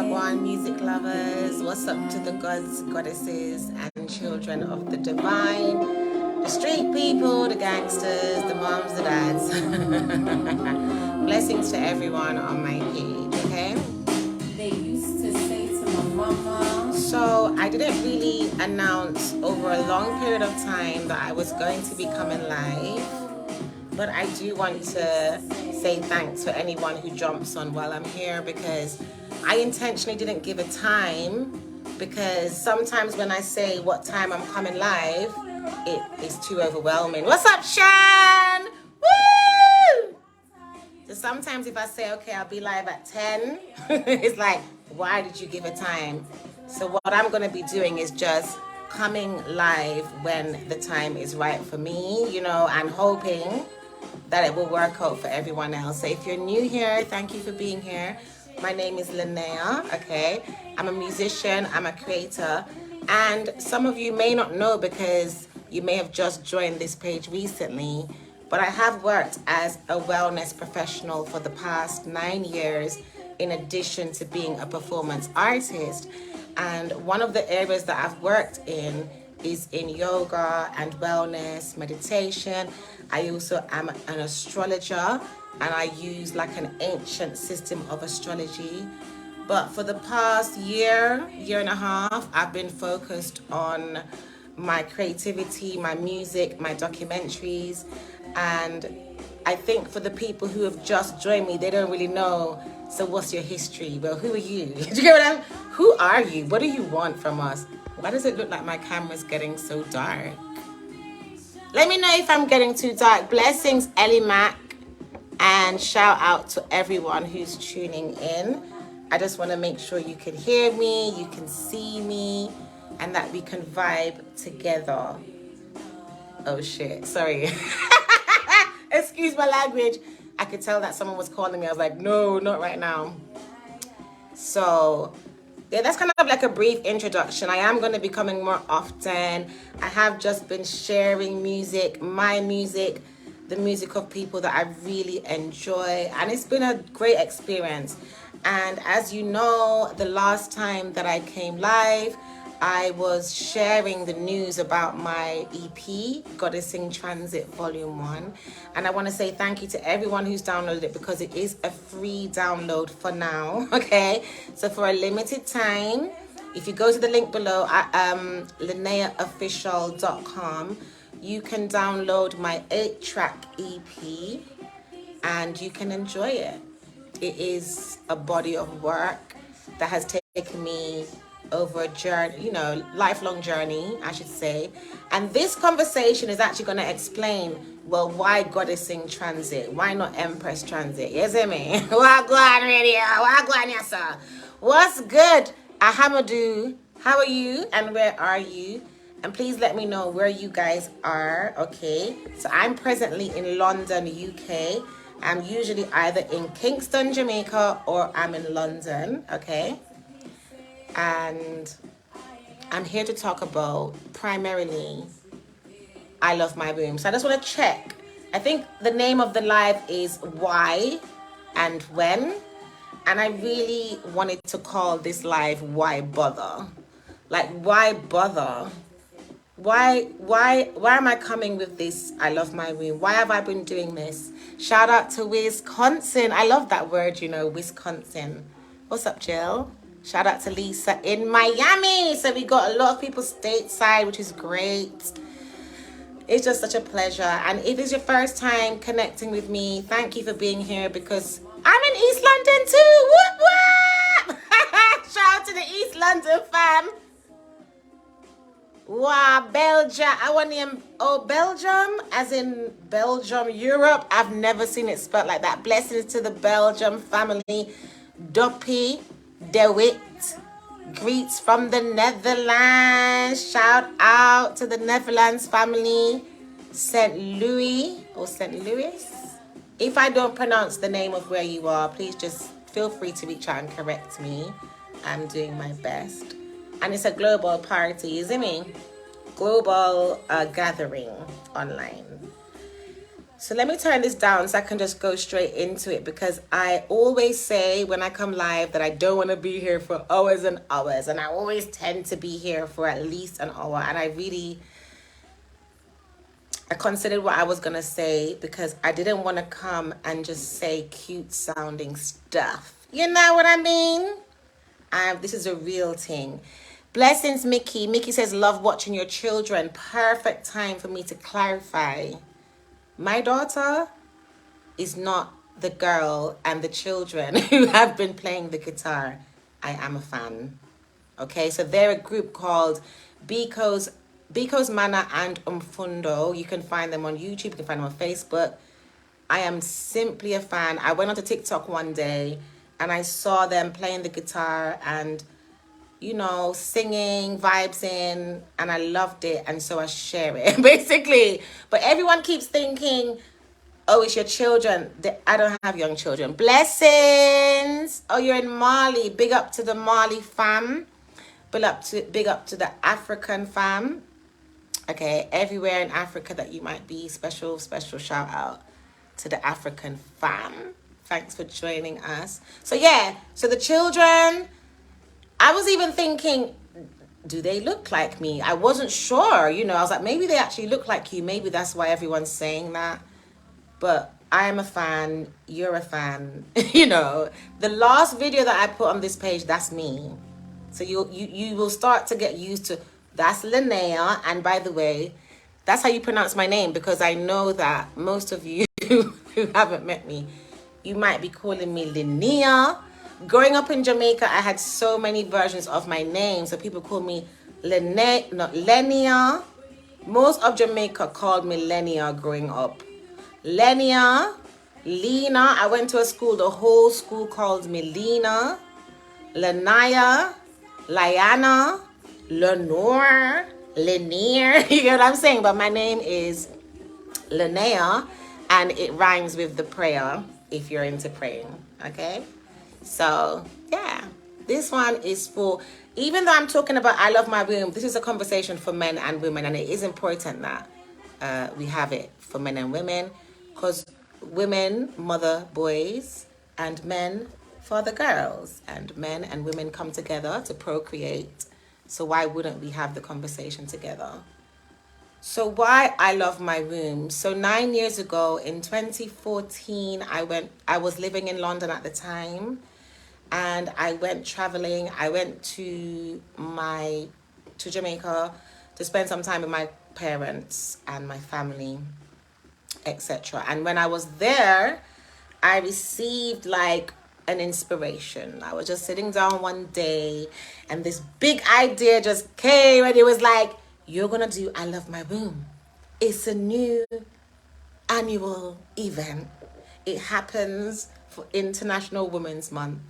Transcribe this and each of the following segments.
Wagwan music lovers, what's up to the gods, goddesses, and children of the divine, the street people, the gangsters, the moms, the dads. Blessings to everyone on my page, okay? They used to say to my mama. So I didn't really announce over a long period of time that I was going to be coming live, but I do want to say thanks for anyone who jumps on while I'm here, because I intentionally didn't give a time, because sometimes when I say what time I'm coming live, it is too overwhelming. What's up, Shan? Woo! So sometimes if I say, okay, I'll be live at 10, it's like, why did you give a time? So what I'm going to be doing is just coming live when the time is right for me, you know, and hoping that it will work out for everyone else. So if you're new here, thank you for being here. My name is Linnea, okay? I'm a musician, I'm a creator, and some of you may not know because you may have just joined this page recently, but I have worked as a wellness professional for the past 9 years, in addition to being a performance artist. And one of the areas that I've worked in is in yoga and wellness, meditation. I also am an astrologer, and I use like an ancient system of astrology. But for the past year and a half, I've been focused on my creativity, my music, my documentaries. And I think for the people who have just joined me, they don't really know, so what's your history? Well, who are you? Do you get what I'm? Who are you? What do you want from us? Why does it look like my camera's getting so dark? Let me know if I'm getting too dark. Blessings, Ellie Mac. And shout out to everyone who's tuning in. I just want to make sure you can hear me, you can see me, and that we can vibe together. Oh shit, sorry. Excuse my language. I could tell that someone was calling me. I was like, no, not right now. So yeah, that's kind of like a brief introduction. I am going to be coming more often. I have just been sharing music, my music, the music of people that I really enjoy, and it's been a great experience. And as you know, the last time that I came live, I was sharing the news about my EP, Goddess in Transit Volume 1. And I want to say thank you to everyone who's downloaded it, because it is a free download for now, okay? So for a limited time, if you go to the link below at linneaofficial.com, you can download my 8-track EP and you can enjoy it. It is a body of work that has taken me over a journey, you know, lifelong journey, I should say. And this conversation is actually going to explain, well, why Goddess in Transit? Why not Empress Transit? You see me? Wagwan radio, wagwan yasa. What's good? Ahamadu, how are you and where are you? And please let me know where you guys are, okay? So I'm presently in London, UK. I'm usually either in Kingston, Jamaica, or I'm in London, okay? And I'm here to talk about primarily I Love My Room. So I just want to check. I think the name of the live is Why and When. And I really wanted to call this live Why Bother? Like, why bother? Why am I coming with this I Love My Room? Why have I been doing this? Shout out to Wisconsin. I love that word, you know, Wisconsin. What's up, Jill? Shout out to Lisa in Miami. So we got a lot of people stateside, which is great. It's just such a pleasure. And if it's your first time connecting with me, thank you for being here, because I'm in East London too. Whoop, whoop. Shout out to the East London fam. Wow, Belgium. I want him. Oh, Belgium, as in Belgium, Europe. I've never seen it spelled like that. Blessings to the Belgium family. Doppie, DeWitt. Greets from the Netherlands. Shout out to the Netherlands family. St. Louis or St. Louis. If I don't pronounce the name of where you are, please just feel free to reach out and correct me. I'm doing my best. And it's a global party, isn't it? Global gathering online. So let me turn this down so I can just go straight into it, because I always say when I come live that I don't want to be here for hours and hours, and I always tend to be here for at least an hour. And I considered what I was going to say, because I didn't want to come and just say cute sounding stuff. You know what I mean? This is a real thing. Blessings, Mickey. Mickey says, love watching your children. Perfect time for me to clarify. My daughter is not the girl and the children who have been playing the guitar. I am a fan. Okay, so they're a group called Biko's Mana and Umfundo. You can find them on YouTube. You can find them on Facebook. I am simply a fan. I went onto TikTok one day and I saw them playing the guitar and, you know, singing, vibes in, and I loved it, and so I share it, basically. But everyone keeps thinking, oh, it's your children. I don't have young children. Blessings. Oh, you're in Mali. Big up to the Mali fam. Big up to the African fam. Okay, everywhere in Africa that you might be, special shout out to the African fam. Thanks for joining us. So yeah, so the children, I was even thinking, do they look like me? I wasn't sure, you know. I was like, maybe they actually look like you. Maybe that's why everyone's saying that. But I am a fan. You're a fan. You know, the last video that I put on this page, that's me. So you will start to get used to, that's Linnea. And by the way, that's how you pronounce my name, because I know that most of you who haven't met me, you might be calling me Linnea. Growing up in Jamaica, I had so many versions of my name. So people call me Lenia. Most of Jamaica called me Lenia growing up. Lenia, Lena. I went to a school, the whole school called me Lena. Lanaya, Liana, Lenore, Lanier. You get what I'm saying? But my name is Linnea, and it rhymes with the prayer if you're into praying. Okay? So, yeah, this one is for, even though I'm talking about I love my womb, this is a conversation for men and women, and it is important that we have it for men and women, because women mother boys and men father girls, and men and women come together to procreate. So why wouldn't we have the conversation together? So why I love my womb? So 9 years ago in 2014, I was living in London at the time, and I went traveling. I went to Jamaica to spend some time with my parents and my family, etc. And when I was there, I received like an inspiration. I was just sitting down one day and this big idea just came, and it was like, you're gonna do I Love My Womb. It's a new annual event. It happens for International Women's Month.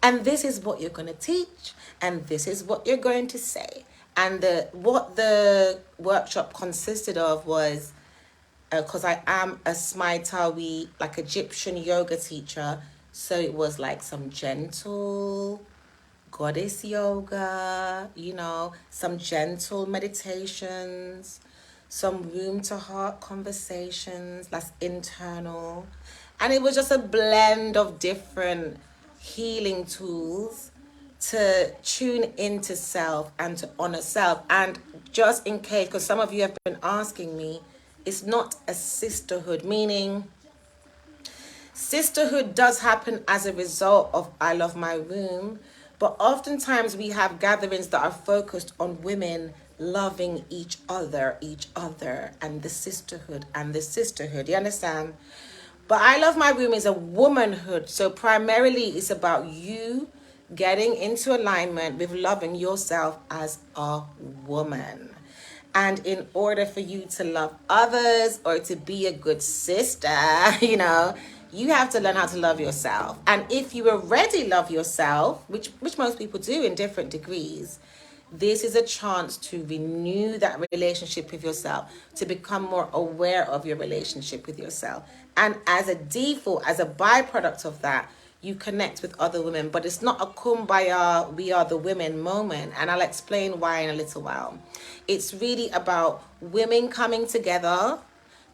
And this is what you're going to teach, and this is what you're going to say. And what the workshop consisted of was, because I am a Smaitawi, like Egyptian yoga teacher, so it was like some gentle goddess yoga, you know, some gentle meditations, some room to heart conversations, that's internal. And it was just a blend of different healing tools to tune into self and to honor self. And just in case, because some of you have been asking me, it's not a sisterhood, meaning sisterhood does happen as a result of I Love My Womb, but oftentimes we have gatherings that are focused on women loving each other, and the sisterhood and the sisterhood. You understand? But I Love My Womb is a womanhood. So primarily it's about you getting into alignment with loving yourself as a woman. And in order for you to love others or to be a good sister, you know, you have to learn how to love yourself. And if you already love yourself, which most people do in different degrees, this is a chance to renew that relationship with yourself, to become more aware of your relationship with yourself. And as a default, as a byproduct of that, you connect with other women. But it's not a kumbaya, we are the women moment. And I'll explain why in a little while. It's really about women coming together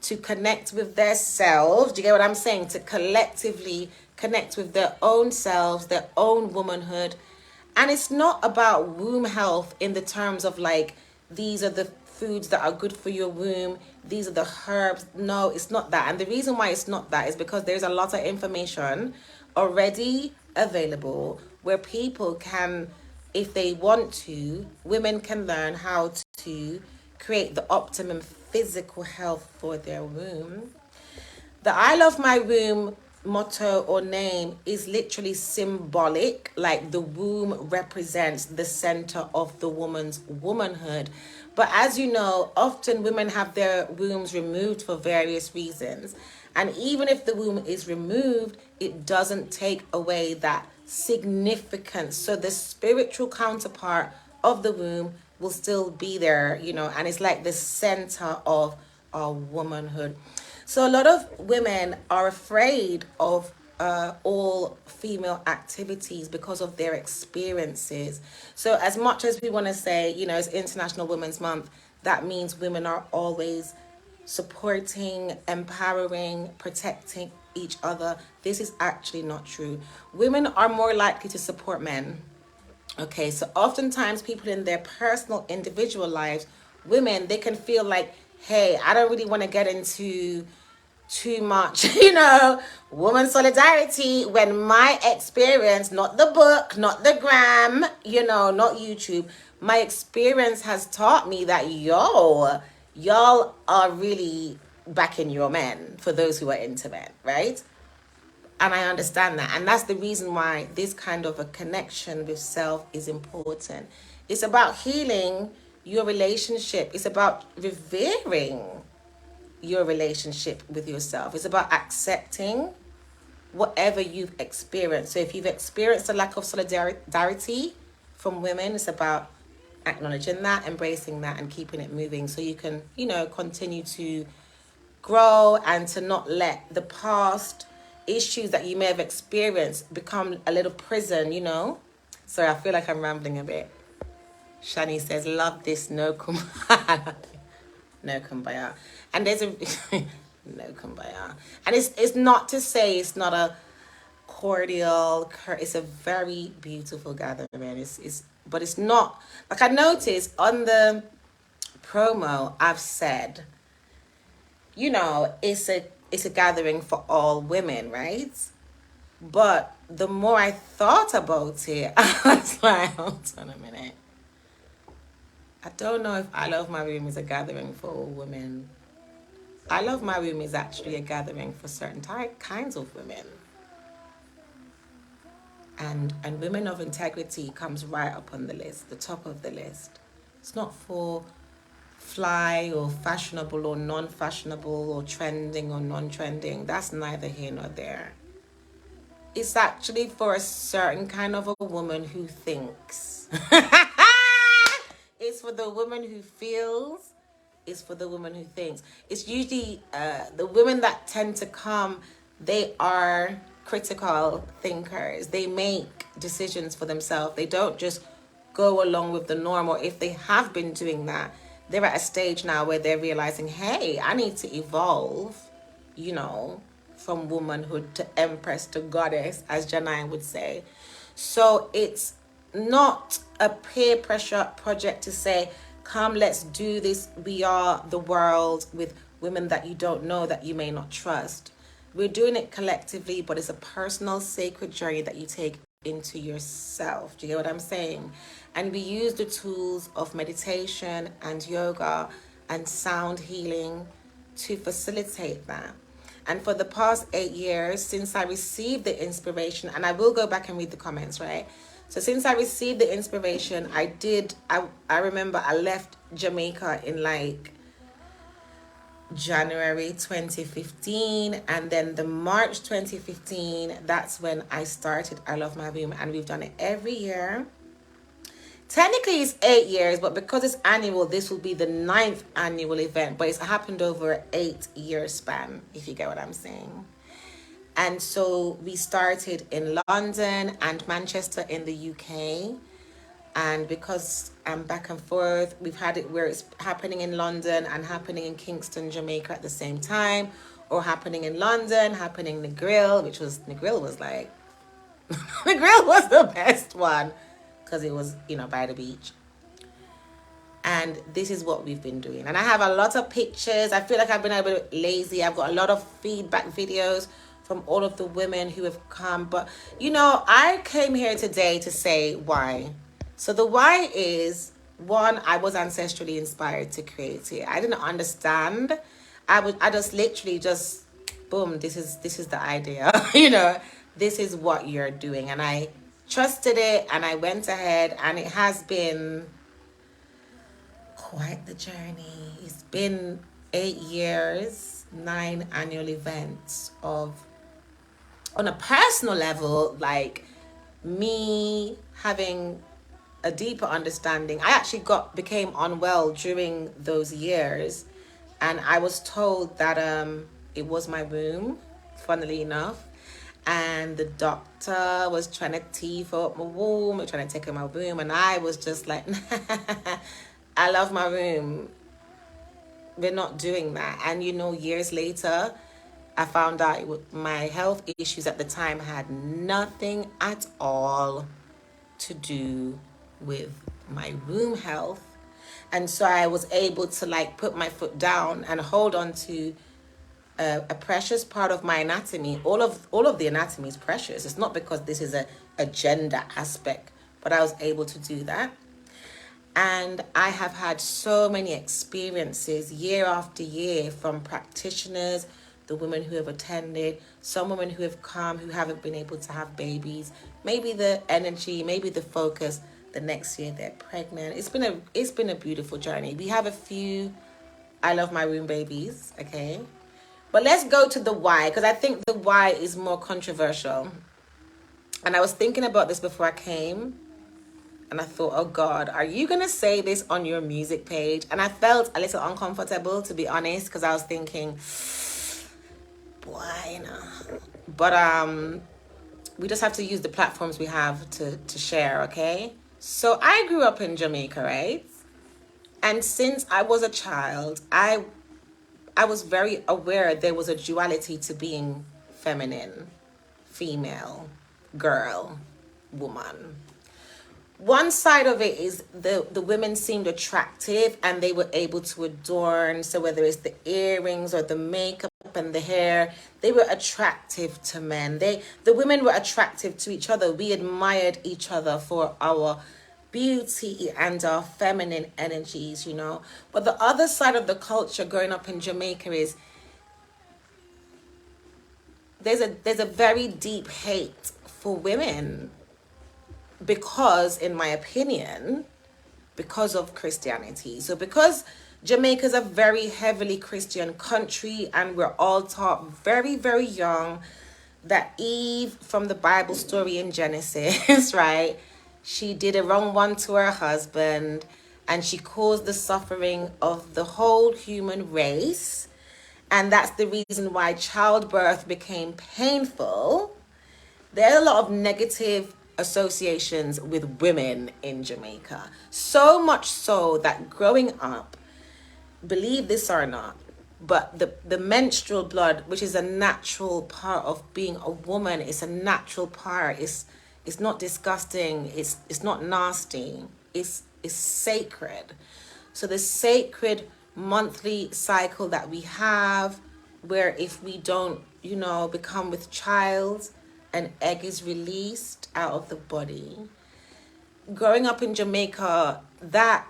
to connect with their selves. Do you get what I'm saying? To collectively connect with their own selves, their own womanhood. And it's not about womb health in the terms of like, these are the foods that are good for your womb, these are the herbs. No, it's not that. And the reason why it's not that is because there's a lot of information already available where people can, if they want to, women can learn how to create the optimum physical health for their womb. The I Love My Womb motto or name is literally symbolic, like the womb represents the center of the woman's womanhood. But as you know, often women have their wombs removed for various reasons. And even if the womb is removed, it doesn't take away that significance. So the spiritual counterpart of the womb will still be there, you know, and it's like the center of our womanhood. So a lot of women are afraid of all female activities because of their experiences. So as much as we want to say, you know, it's International Women's Month, that means women are always supporting, empowering, protecting each other. This is actually not true. Women are more likely to support men. Okay, so oftentimes people in their personal individual lives, women, they can feel like, hey, I don't really want to get into too much, you know, woman solidarity, when my experience, not the book, not the gram, you know, not YouTube, my experience has taught me that y'all are really backing your men, for those who are into men, right? And I understand that. And that's the reason why this kind of a connection with self is important. It's about healing your relationship. It's about revering your relationship with yourself. It's about accepting whatever you've experienced. So if you've experienced a lack of solidarity from women, it's about acknowledging that, embracing that, and keeping it moving so you can, you know, continue to grow and to not let the past issues that you may have experienced become a little prison, you know. Sorry, I feel like I'm rambling a bit. Shani says, love this, no kumbaya. No kumbaya. And there's a no kumbaya. And it's not to say it's not a cordial, it's a very beautiful gathering. But it's not, like I noticed on the promo, I've said, you know, it's a gathering for all women, right? But the more I thought about it, I was like, hold on a minute. I don't know if I Love My Room is a gathering for all women. I Love My Room is actually a gathering for certain kinds of women. And women of integrity comes right up on the list, the top of the list. It's not for fly or fashionable or non-fashionable or trending or non-trending. That's neither here nor there. It's actually for a certain kind of a woman who thinks. It's for the woman who feels. It's for the woman who thinks. It's usually the women that tend to come, they are critical thinkers. They make decisions for themselves. They don't just go along with the norm, or if they have been doing that, they're at a stage now where they're realizing, hey, I need to evolve, you know, from womanhood to empress to goddess, as Janine would say. So it's not a peer pressure project to say, come, let's do this. We are the world with women that you don't know, that you may not trust. We're doing it collectively, but it's a personal, sacred journey that you take into yourself. Do you get what I'm saying? And we use the tools of meditation and yoga and sound healing to facilitate that. And for the past 8 years, since I received the inspiration, and I will go back and read the comments, right? So since I received the inspiration, I remember I left Jamaica in like January 2015, and then the March 2015, that's when I started I Love My Room, and we've done it every year. Technically it's 8 years, but because it's annual, this will be the 9th annual event, but it's happened over an 8-year span, if you get what I'm saying. And so we started in London and Manchester in the UK. And because I'm back and forth, we've had it where it's happening in London and happening in Kingston, Jamaica at the same time, or happening in London, happening Negril, Negril was like, Negril was the best one because it was, by the beach. And this is what we've been doing. And I have a lot of pictures. I feel like I've been a bit lazy. I've got a lot of feedback videos from all of the women who have come. But, I came here today to say why. So the why is, one, I was ancestrally inspired to create it. I didn't understand. I just literally just, boom, this is the idea. This is what you're doing. And I trusted it and I went ahead, and it has been quite the journey. It's been 8 years, 9 annual events of, on a personal level, like me having a deeper understanding. I actually became unwell during those years, and I was told that it was my womb, funnily enough, and the doctor was trying to teeth up my womb, trying to take out my womb, and I was just like, I love my womb. We're not doing that. And years later, I found out my health issues at the time had nothing at all to do with my womb health. And so I was able to put my foot down and hold on to a precious part of my anatomy. All of the anatomy is precious. It's not because this is a gender aspect, but I was able to do that. And I have had so many experiences year after year from practitioners, the women who have attended, some women who have come who haven't been able to have babies. Maybe the energy, maybe the focus, the next year they're pregnant. It's been a beautiful journey. We have a few I love my womb babies, okay? But let's go to the why, because I think the why is more controversial. And I was thinking about this before I came. And I thought, oh God, are you going to say this on your music page? And I felt a little uncomfortable, to be honest, because I was thinking, boy, But we just have to use the platforms we have to share, okay? So I grew up in Jamaica, right? And since I was a child, I was very aware there was a duality to being feminine, female, girl, woman. One side of it is the women seemed attractive and they were able to adorn. So whether it's the earrings or the makeup and the hair, they were attractive to men. The women were attractive to each other. We admired each other for our beauty and our feminine energies, But the other side of the culture growing up in Jamaica is there's a very deep hate for women. Because, in my opinion, because of Christianity. So because Jamaica is a very heavily Christian country and we're all taught very, very young that Eve from the Bible story in Genesis, right? She did a wrong one to her husband and she caused the suffering of the whole human race. And that's the reason why childbirth became painful. There are a lot of negative associations with women in Jamaica. So much so that growing up, believe this or not, but the menstrual blood, which is a natural part of being a woman, is a natural part. It's not disgusting. It's not nasty. It's sacred. So the sacred monthly cycle that we have, where if we don't, become with child, an egg is released out of the body. Growing up in Jamaica, that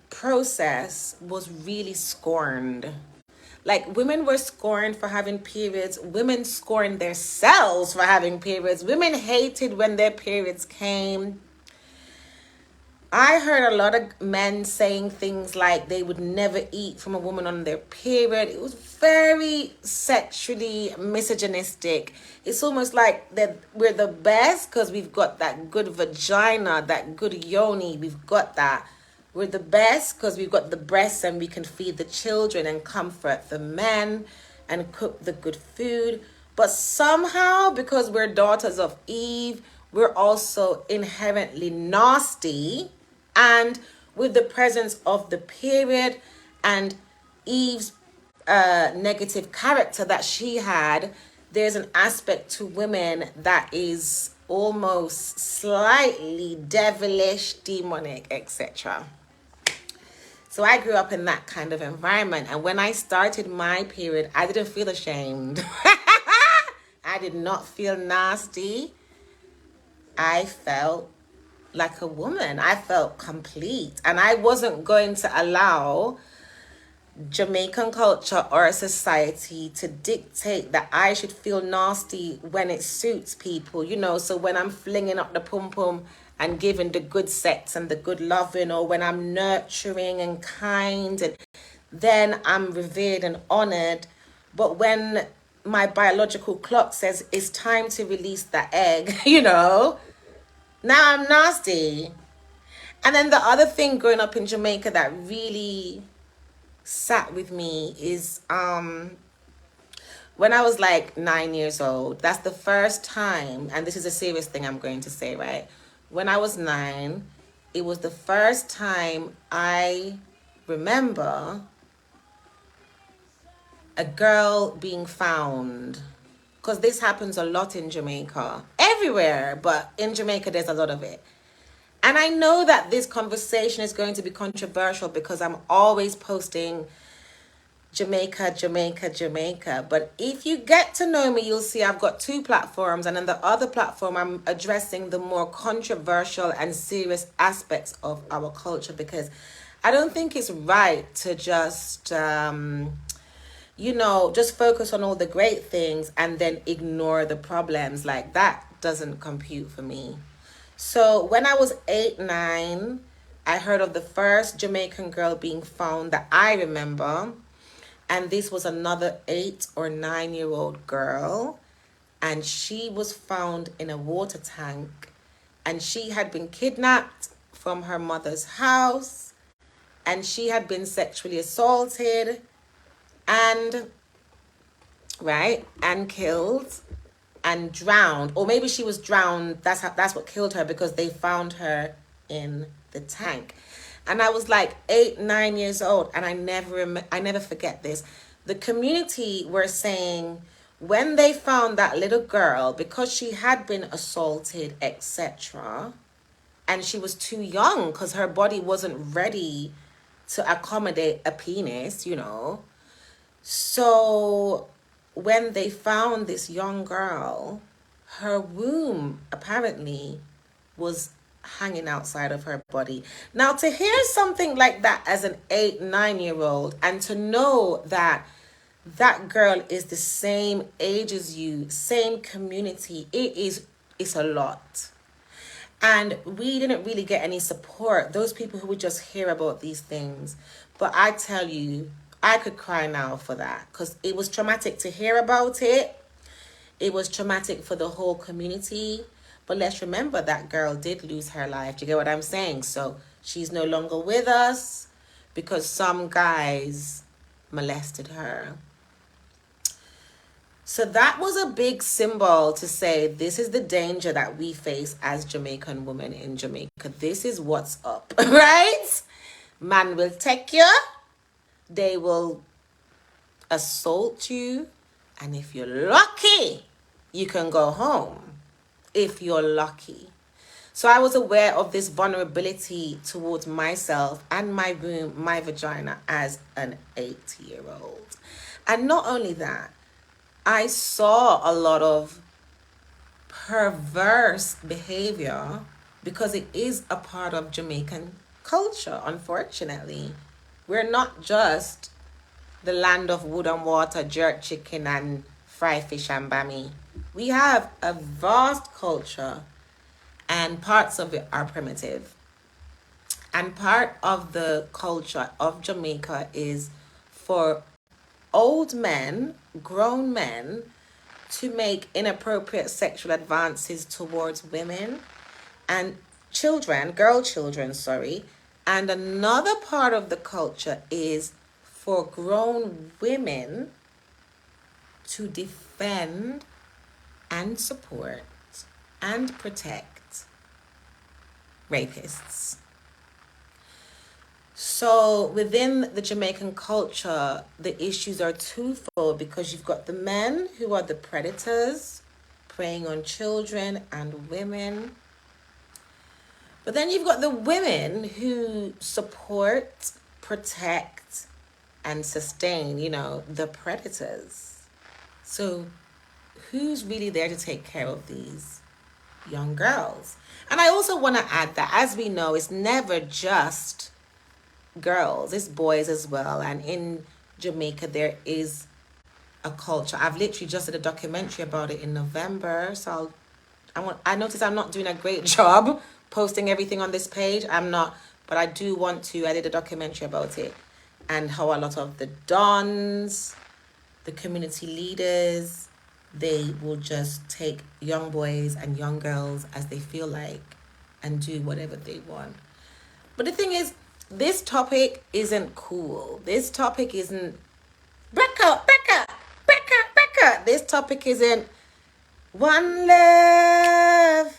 process was really scorned. Like, women were scorned for having periods. Women scorned themselves for having periods. Women hated when their periods came. I heard a lot of men saying things like they would never eat from a woman on their period. It was very sexually misogynistic. It's almost like that we're the best because we've got that good vagina, that good yoni. We've got that. We're the best because we've got the breasts and we can feed the children and comfort the men and cook the good food. But somehow, because we're daughters of Eve, we're also inherently nasty And with the presence of the period and Eve's negative character that she had, there's an aspect to women that is almost slightly devilish, demonic, etc. So I grew up in that kind of environment. And when I started my period, I didn't feel ashamed. I did not feel nasty. I felt like a woman. I felt complete. And I wasn't going to allow Jamaican culture or society to dictate that I should feel nasty when it suits people, you know. So when I'm flinging up the pum pum and giving the good sex and the good loving, or when I'm nurturing and kind, and then I'm revered and honored. But when my biological clock says it's time to release that egg, you know, now I'm nasty. And then the other thing growing up in Jamaica that really sat with me is when I was like 9 years old. That's the first time, and this is a serious thing I'm going to say, right? When I was 9, it was the first time I remember a girl being found. Because this happens a lot in Jamaica, everywhere, but in Jamaica there's a lot of it. And I know that this conversation is going to be controversial because I'm always posting Jamaica, Jamaica, Jamaica. But if you get to know me, you'll see I've got 2 platforms. And on the other platform, I'm addressing the more controversial and serious aspects of our culture, because I don't think it's right to just, you know, just focus on all the great things and then ignore the problems. Like, that doesn't compute for me. So when I was 8, 9, I heard of the first Jamaican girl being found that I remember. And this was another 8 or 9-year-old girl. And she was found in a water tank. And she had been kidnapped from her mother's house. And she had been sexually assaulted and, right, and killed and drowned. Or maybe she was drowned. That's what killed her, because they found her in the tank. And I was like 8, 9 years old, and I never forget this. The community were saying when they found that little girl, because she had been assaulted, etc., and she was too young because her body wasn't ready to accommodate a penis, you know. So when they found this young girl, her womb apparently was hanging outside of her body. Now, to hear something like that as an 8, 9-year-old, and to know that that girl is the same age as you, same community, it's a lot. And we didn't really get any support. Those people who would just hear about these things. But I tell you, I could cry now for that, because it was traumatic to hear about it. It was traumatic for the whole community. But let's remember that girl did lose her life. Do you get what I'm saying? So she's no longer with us because some guys molested her. So that was a big symbol to say, this is the danger that we face as Jamaican women in Jamaica. This is what's up, right? Man will take you. They will assault you. And if you're lucky, you can go home. If you're lucky. So I was aware of this vulnerability towards myself and my womb, my vagina, as an 8-year-old. And not only that, I saw a lot of perverse behavior, because it is a part of Jamaican culture, unfortunately. We're not just the land of wood and water, jerk chicken and fry fish and bami. We have a vast culture, and parts of it are primitive. And part of the culture of Jamaica is for old men, grown men, to make inappropriate sexual advances towards women and children, girl children, sorry. And another part of the culture is for grown women to defend and support and protect rapists. So within the Jamaican culture, the issues are twofold because you've got the men who are the predators, preying on children and women. But then you've got the women who support, protect, and sustain, the predators. So who's really there to take care of these young girls? And I also want to add that, as we know, it's never just girls, it's boys as well. And in Jamaica, there is a culture. I've literally just did a documentary about it in November. So I notice I'm not doing a great job posting everything on this page. I'm not, but I do want to. I did a documentary about it and how a lot of the dons, the community leaders, they will just take young boys and young girls as they feel like and do whatever they want. But the thing is, this topic isn't cool. This topic isn't Becca. This topic isn't one love.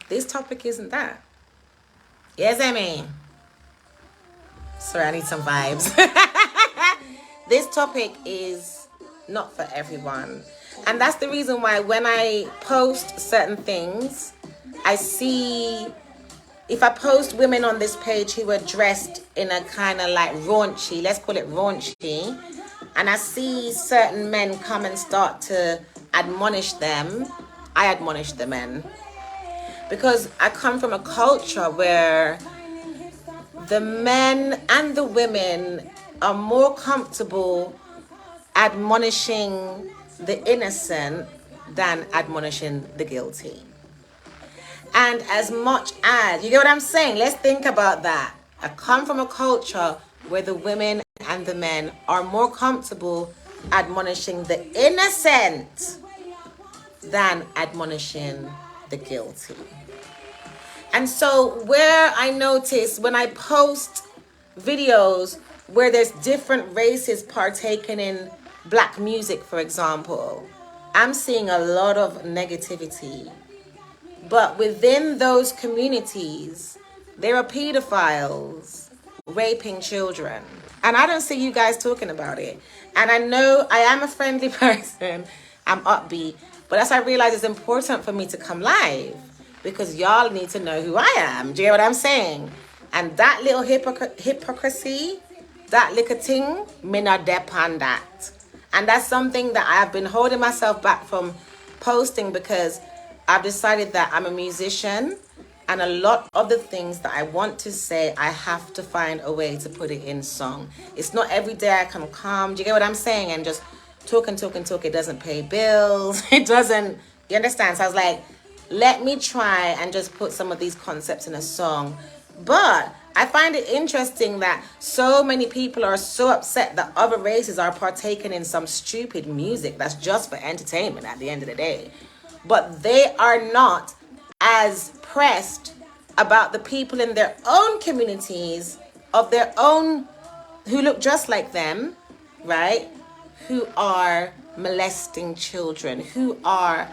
This topic isn't that. Yes, I mean. Sorry, I need some vibes. This topic is not for everyone. And that's the reason why when I post certain things, I see, if I post women on this page who are dressed in a kind of like raunchy, let's call it raunchy, and I see certain men come and start to admonish them, I admonish the men. Because I come from a culture where the men and the women are more comfortable admonishing the innocent than admonishing the guilty. And as much as, you get what I'm saying? Let's think about that. I come from a culture where the women and the men are more comfortable admonishing the innocent than admonishing the guilty. And so where I notice when I post videos where there's different races partaking in black music, for example, I'm seeing a lot of negativity. But within those communities, there are pedophiles raping children. And I don't see you guys talking about it. And I know I am a friendly person. I'm upbeat. But as I realize, it's important for me to come live because y'all need to know who I am. Do you hear what I'm saying? And that little hypocrisy, that little thing, me not depend that. And that's something that I have been holding myself back from posting because I've decided that I'm a musician and a lot of the things that I want to say, I have to find a way to put it in song. It's not every day I can come, do you get what I'm saying? And just talk. It doesn't pay bills. It doesn't, you understand? So I was like, let me try and just put some of these concepts in a song. But I find it interesting that so many people are so upset that other races are partaking in some stupid music that's just for entertainment at the end of the day. But they are not as pressed about the people in their own communities of their own who look just like them, right? Who are molesting children, who are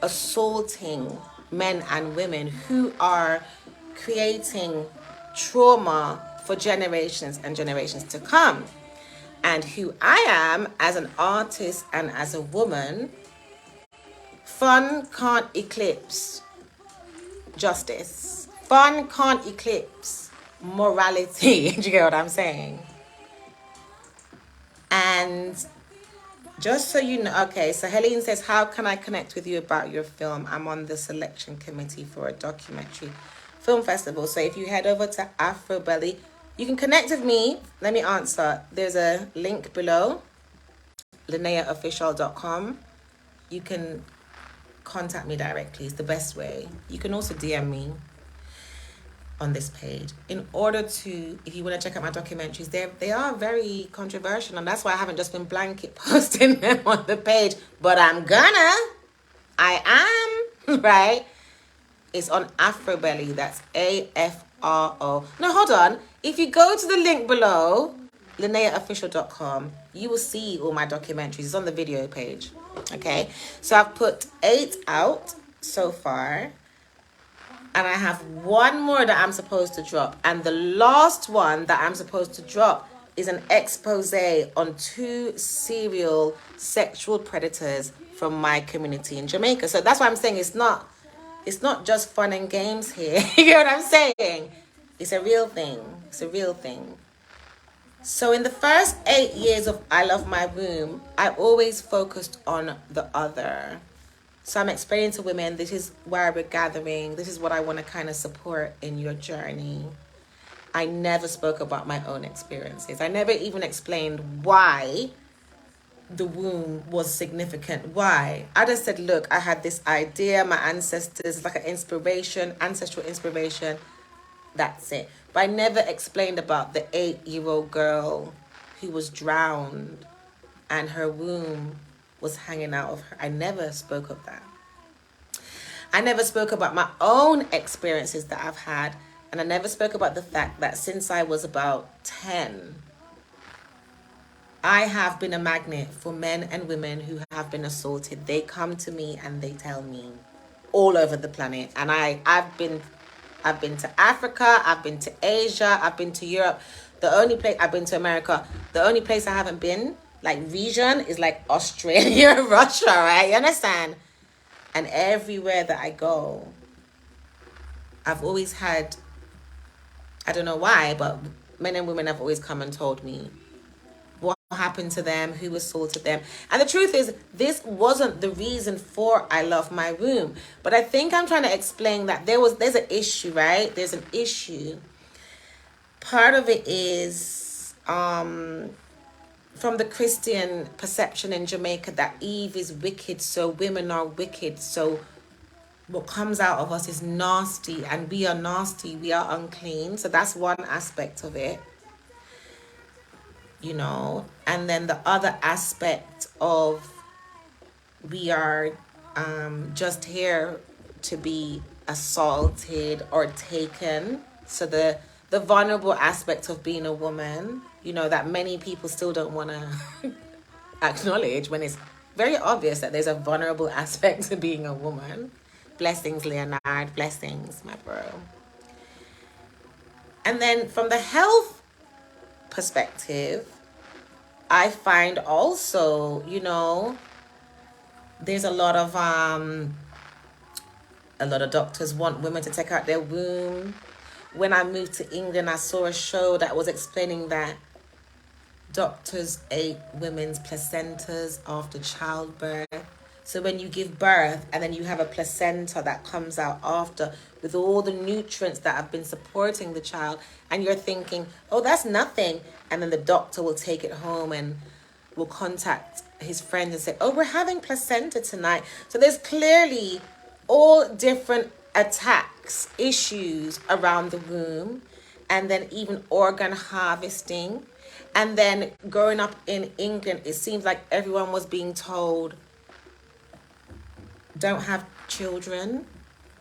assaulting men and women, who are creating trauma for generations and generations to come. And who I am as an artist and as a woman, fun can't eclipse justice. Fun can't eclipse morality. Do you get what I'm saying? And just so you know, okay, so Helene says, how can I connect with you about your film? I'm on the selection committee for a documentary film festival. So if you head over to Afrobelly, you can connect with me. Let me answer. There's a link below, LineaOfficial.com. You can contact me directly. It's the best way. You can also DM me on this page in order to, if you want to check out my documentaries, they are very controversial, and that's why I haven't just been blanket posting them on the page, but I am right. It's on Afrobelly. That's AFRO. No, hold on. If you go to the link below, LineaOfficial.com, you will see all my documentaries. It's on the video page. Okay, so I've put 8 out so far. And I have one more that I'm supposed to drop. And the last one that I'm supposed to drop is an expose on 2 serial sexual predators from my community in Jamaica. So that's why I'm saying it's not just fun and games here. You get what I'm saying? It's a real thing. It's a real thing. So in the first 8 years of I Love My Womb, I always focused on the other. So I'm explaining to women, this is where we're gathering. This is what I want to kind of support in your journey. I never spoke about my own experiences. I never even explained why the womb was significant. Why? I just said, look, I had this idea, my ancestors, like an inspiration, ancestral inspiration. That's it. But I never explained about the 8-year-old girl who was drowned and her womb was hanging out of her. I never spoke of that. I never spoke about my own experiences that I've had. And I never spoke about the fact that since I was about 10, I have been a magnet for men and women who have been assaulted. They come to me and they tell me all over the planet. And I've been to Africa, I've been to Asia, I've been to Europe. The only place I've been to America, the only place I haven't been, like region, is like Australia, Russia, right? You understand? And everywhere that I go, I've always had, I don't know why, but men and women have always come and told me what happened to them, who assaulted them. And the truth is, this wasn't the reason for I Love My Womb. But I think I'm trying to explain that there's an issue, right? There's an issue. Part of it is from the Christian perception in Jamaica that Eve is wicked, so women are wicked, so what comes out of us is nasty, and we are nasty, we are unclean. So that's one aspect of it, you know. And then the other aspect of we are just here to be assaulted or taken. So the vulnerable aspect of being a woman, you know, that many people still don't want to acknowledge, when it's very obvious that there's a vulnerable aspect to being a woman. Blessings, Leonard. Blessings, my bro. And then from the health perspective, I find also, you know, there's a lot of doctors want women to take out their womb. When I moved to England, I saw a show that was explaining that doctors ate women's placentas after childbirth. So when you give birth and then you have a placenta that comes out after with all the nutrients that have been supporting the child, and you're thinking, oh, that's nothing. And then the doctor will take it home and will contact his friend and say, oh, we're having placenta tonight. So there's clearly all different attacks, issues around the womb, and then even organ harvesting. And then growing up in England, it seems like everyone was being told, don't have children,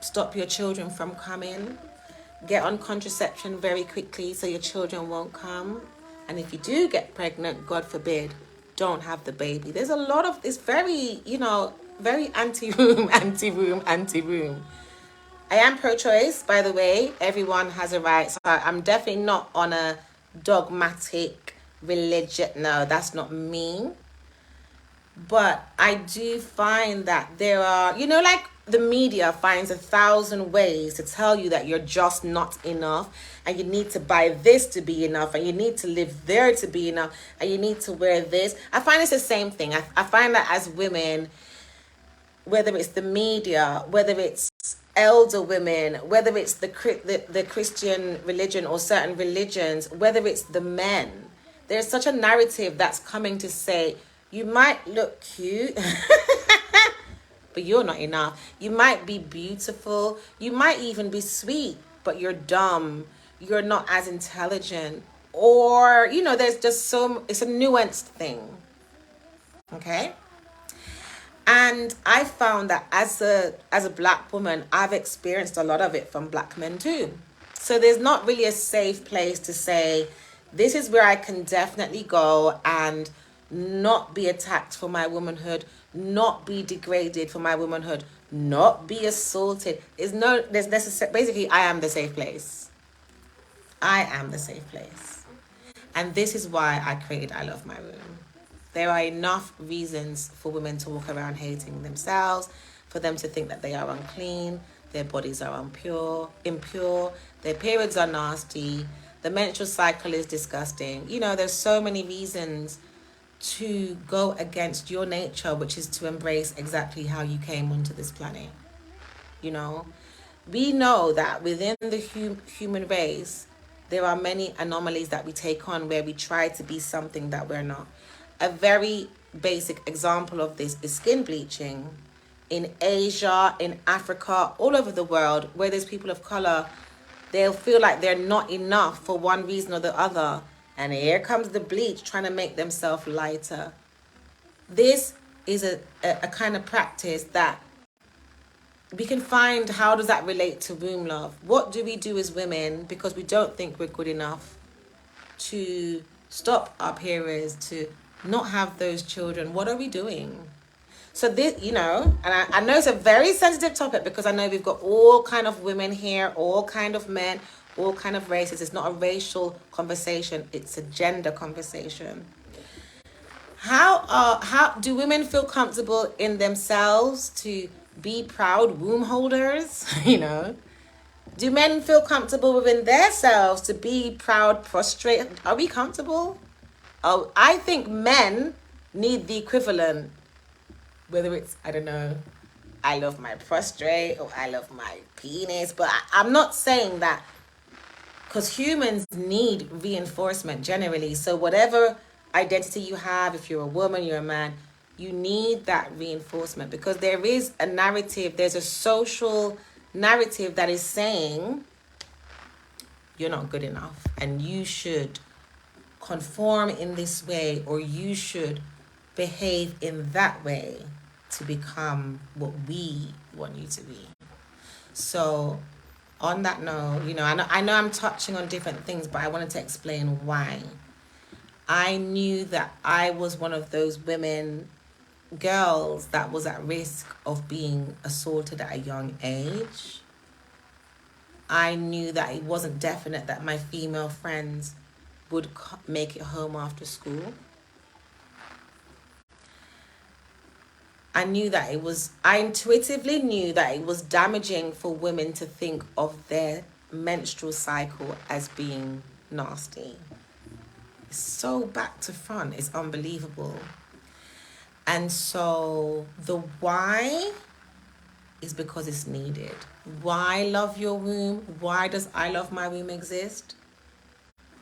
stop your children from coming, get on contraception very quickly so your children won't come. And if you do get pregnant, God forbid, don't have the baby. There's a lot of, it's very, you know, very anti-womb. I am pro-choice, by the way. Everyone has a right. So I'm definitely not on a dogmatic religion. No, that's not me. But I do find that there are, you know, like the media finds 1,000 ways to tell you that you're just not enough, and you need to buy this to be enough, and you need to live there to be enough, and you need to wear this. I find it's the same thing. I find that as women, whether it's the media, whether it's elder women, whether it's the Christian religion or certain religions, whether it's the men, there's such a narrative that's coming to say, you might look cute, but you're not enough. You might be beautiful. You might even be sweet, but you're dumb. You're not as intelligent. Or, you know, there's just it's a nuanced thing. Okay? And I found that as a black woman, I've experienced a lot of it from black men too. So there's not really a safe place to say, this is where I can definitely go and not be attacked for my womanhood, not be degraded for my womanhood, not be assaulted. There's necessary. Basically, I am the safe place. I am the safe place. And this is why I created I Love My Room. There are enough reasons for women to walk around hating themselves, for them to think that they are unclean, their bodies are impure, their periods are nasty, the menstrual cycle is disgusting. You know, there's so many reasons to go against your nature, which is to embrace exactly how you came onto this planet. You know, we know that within the human race, there are many anomalies that we take on where we try to be something that we're not. A very basic example of this is skin bleaching. In Asia, in Africa, all over the world, where there's people of color, they'll feel like they're not enough for one reason or the other. And here comes the bleach trying to make themselves lighter. This is a kind of practice that we can find. How does that relate to womb love? What do we do as women because we don't think we're good enough to stop our periods, to not have those children? What are we doing? So this, you know, and I know it's a very sensitive topic because I know we've got all kind of women here, all kind of men, all kind of races. It's not a racial conversation, it's a gender conversation. How do women feel comfortable in themselves to be proud womb holders? You know, do men feel comfortable within themselves to be proud prostrate? Are we comfortable? Oh, I think men need the equivalent, whether it's, I don't know, I love my prostrate or I love my penis, but I'm not saying that, because humans need reinforcement generally. So whatever identity you have, if you're a woman, you're a man, you need that reinforcement, because there is a narrative, there's a social narrative that is saying you're not good enough and you should conform in this way, or you should behave in that way to become what we want you to be. So on that note, you know, I know I'm touching on different things, but I wanted to explain why. I knew that I was one of those women, girls, that was at risk of being assaulted at a young age. I knew that it wasn't definite that my female friends would make it home after school. I intuitively knew that it was damaging for women to think of their menstrual cycle as being nasty. It's so back to front, it's unbelievable. And so the why is because it's needed. Why love your womb? Why does I Love My Womb exist?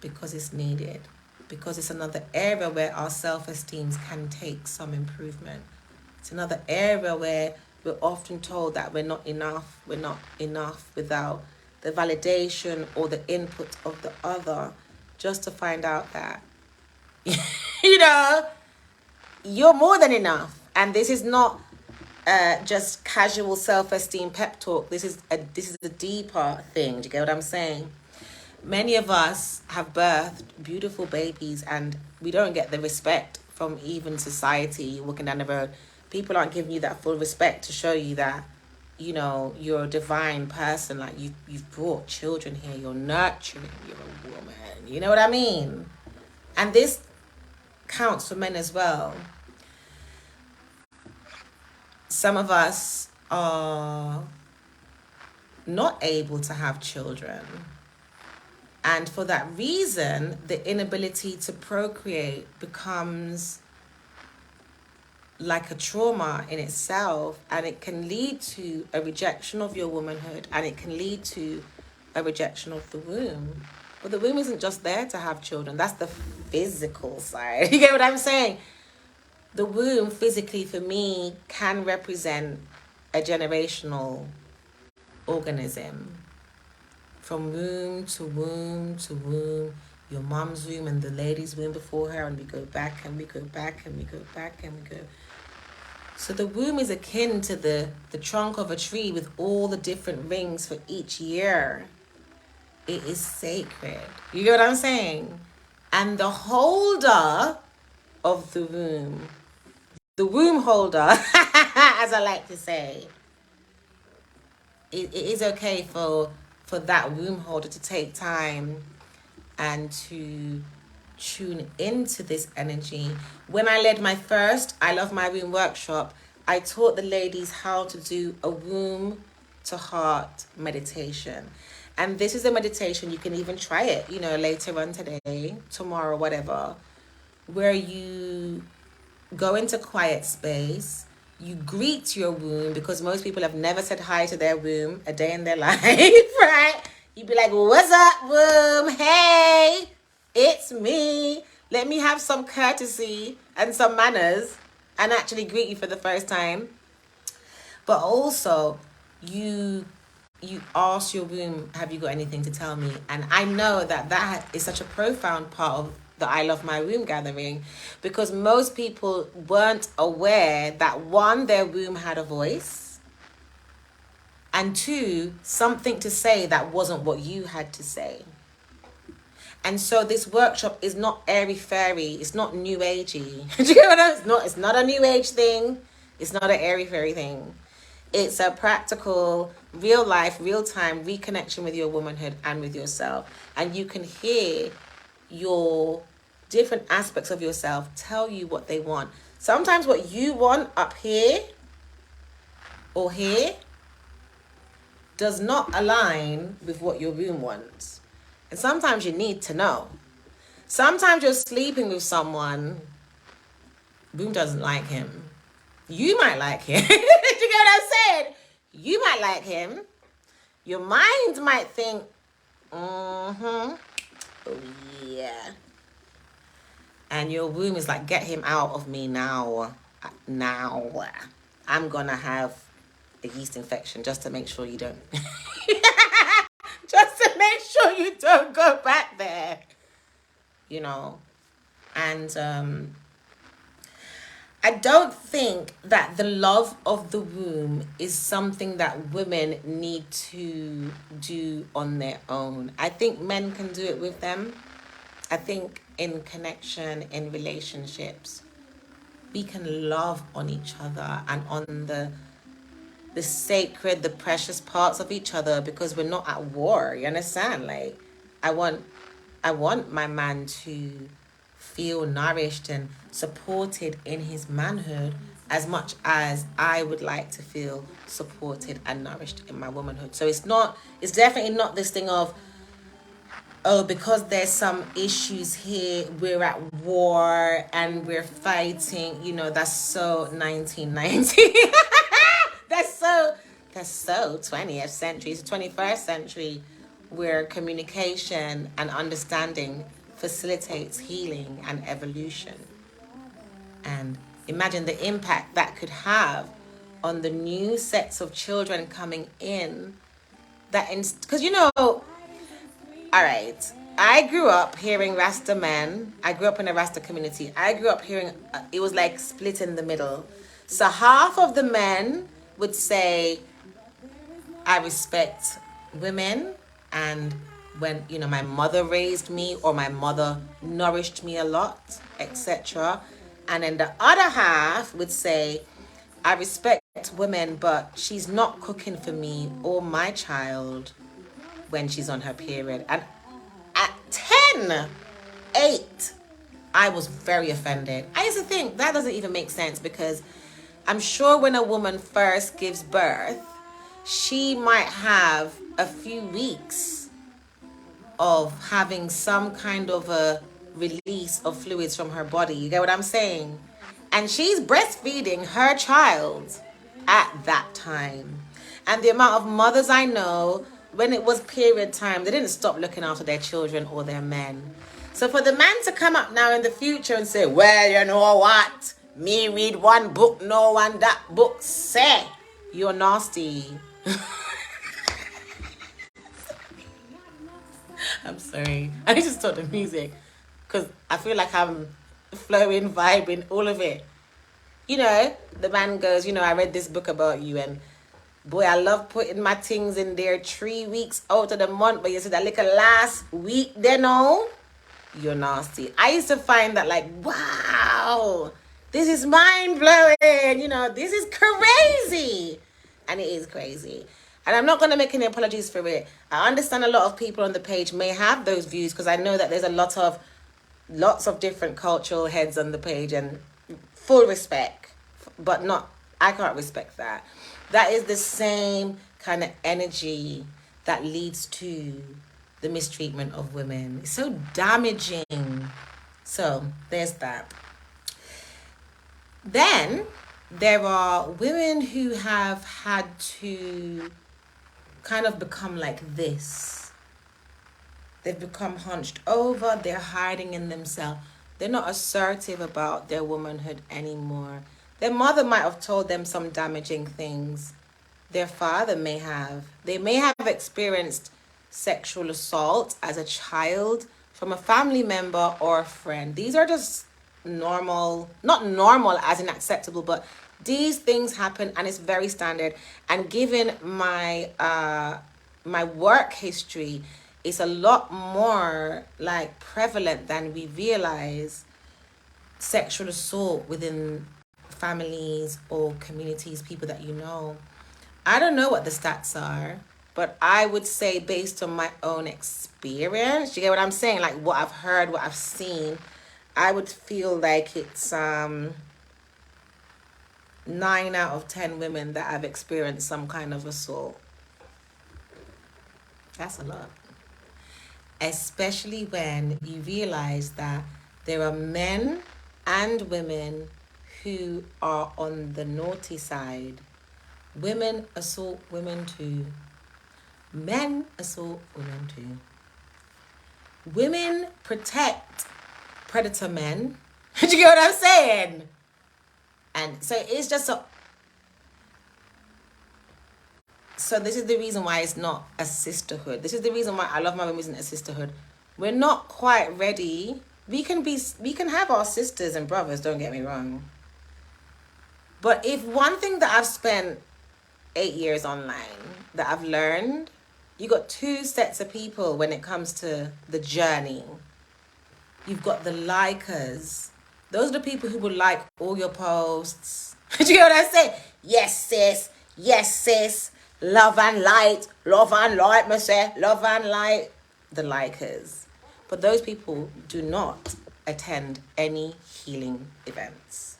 Because it's needed. Because it's another area where our self-esteem can take some improvement. It's another area where we're often told that we're not enough without the validation or the input of the other, just to find out that, you know, you're more than enough. And this is not just casual self-esteem pep talk. This is a deeper thing. Do you get what I'm saying? Many of us have birthed beautiful babies and we don't get the respect from even society walking down the road. People aren't giving you that full respect to show you that, you know, you're a divine person. Like you've brought children here, you're nurturing, you're a woman. You know what I mean? And this counts for men as well. Some of us are not able to have children. And for that reason, the inability to procreate becomes like a trauma in itself, and it can lead to a rejection of your womanhood, and it can lead to a rejection of the womb. But the womb isn't just there to have children. That's the physical side. You get what I'm saying? The womb physically for me can represent a generational organism. From womb to womb to womb, your mom's womb and the lady's womb before her, and we go back and we go back and we go back and we go. So the womb is akin to the trunk of a tree with all the different rings for each year. It is sacred. You get what I'm saying? And the holder of the womb the womb holder, as I like to say, it is okay for that womb holder to take time and to tune into this energy. When I led my first I Love My Womb workshop, I taught the ladies how to do a womb to heart meditation. And this is a meditation, you can even try it, later on today, tomorrow, whatever, where you go into quiet space, you greet your womb, because most people have never said hi to their womb a day in their life, right? You'd be like, what's up, womb? Hey, it's me. Let me have some courtesy and some manners and actually greet you for the first time. But also, you ask your womb, have you got anything to tell me? And I know that is such a profound part of the I Love My Womb gathering, because most people weren't aware that, one, their womb had a voice, and two, something to say that wasn't what you had to say. And so this workshop is not airy-fairy, it's not new agey. Do you know what I mean? It's not a new age thing, it's not an airy-fairy thing. It's a practical, real life, real time reconnection with your womanhood and with yourself. And you can hear your different aspects of yourself tell you what they want. Sometimes what you want up here or here does not align with what your womb wants. And sometimes you need to know. Sometimes you're sleeping with someone, womb doesn't like him. You might like him. Did you get what I said? You might like him. Your mind might think, oh yeah. And your womb is like, get him out of me now. Now. I'm going to have a yeast infection just to make sure you don't. Just to make sure you don't go back there. And I don't think that the love of the womb is something that women need to do on their own. I think men can do it with them. I think in connection, in relationships, we can love on each other and on the sacred, the precious parts of each other, because we're not at war. You understand? Like, I want my man to feel nourished and supported in his manhood as much as I would like to feel supported and nourished in my womanhood. So it's definitely not this thing of, oh, because there's some issues here, we're at war and we're fighting. That's so 1990. That's so 20th century. It's the 21st century, where communication and understanding facilitates healing and evolution. And imagine the impact that could have on the new sets of children coming in. Because all right, I grew up hearing Rasta men. I grew up in a Rasta community. I grew up hearing, it was like split in the middle. So half of the men would say, I respect women, and when my mother raised me, or my mother nourished me a lot, etc. And then the other half would say, I respect women, but she's not cooking for me or my child when she's on her period. And at 8, I was very offended. I used to think that doesn't even make sense, because I'm sure when a woman first gives birth, she might have a few weeks of having some kind of a release of fluids from her body. You get what I'm saying? And she's breastfeeding her child at that time. And the amount of mothers I know, when it was period time, they didn't stop looking after their children or their men. So for the man to come up now in the future and say, well, you know what? Me read one book, no one that book say. You're nasty. I'm sorry. I need to stop the music, because I feel like I'm flowing, vibing, all of it. The man goes, I read this book about you, and boy, I love putting my things in there 3 weeks out of the month, but you said that little last week, you're nasty. I used to find that like, wow, This is mind blowing. You know, this is crazy. And it is crazy. And I'm not going to make any apologies for it. I understand a lot of people on the page may have those views because I know that there's lots of different cultural heads on the page, and full respect, but not, I can't respect that. That is the same kind of energy that leads to the mistreatment of women. It's so damaging. So there's that. Then there are women who have had to kind of become like this. They've become hunched over. They're hiding in themselves. They're not assertive about their womanhood anymore. Their mother might have told them some damaging things. Their father may have. They may have experienced sexual assault as a child from a family member or a friend. These are just normal, not normal as in acceptable, but these things happen and it's very standard. And given my my work history, it's a lot more like prevalent than we realize. Sexual assault within families or communities, people that you know. I don't know what the stats are, but I would say based on my own experience, you get what I'm saying? Like what I've heard, what I've seen, I would feel like it's 9 out of 10 women that have experienced some kind of assault. That's a lot. Especially when you realize that there are men and women who are on the naughty side. Women assault women too. Men assault women too. Women protect predator men. Do you get what I'm saying? And so it's just so this is the reason why it's not a sisterhood. This is the reason why I Love My Room isn't a sisterhood. We're not quite ready. We can have our sisters and brothers, don't get me wrong. But if one thing that I've spent 8 years online that I've learned, you got two sets of people when it comes to the journey. You've got the likers. Those are the people who will like all your posts. Do you get what I say? Yes, sis. Yes, sis. Love and light. Love and light, monsieur. Love and light. The likers. But those people do not attend any healing events.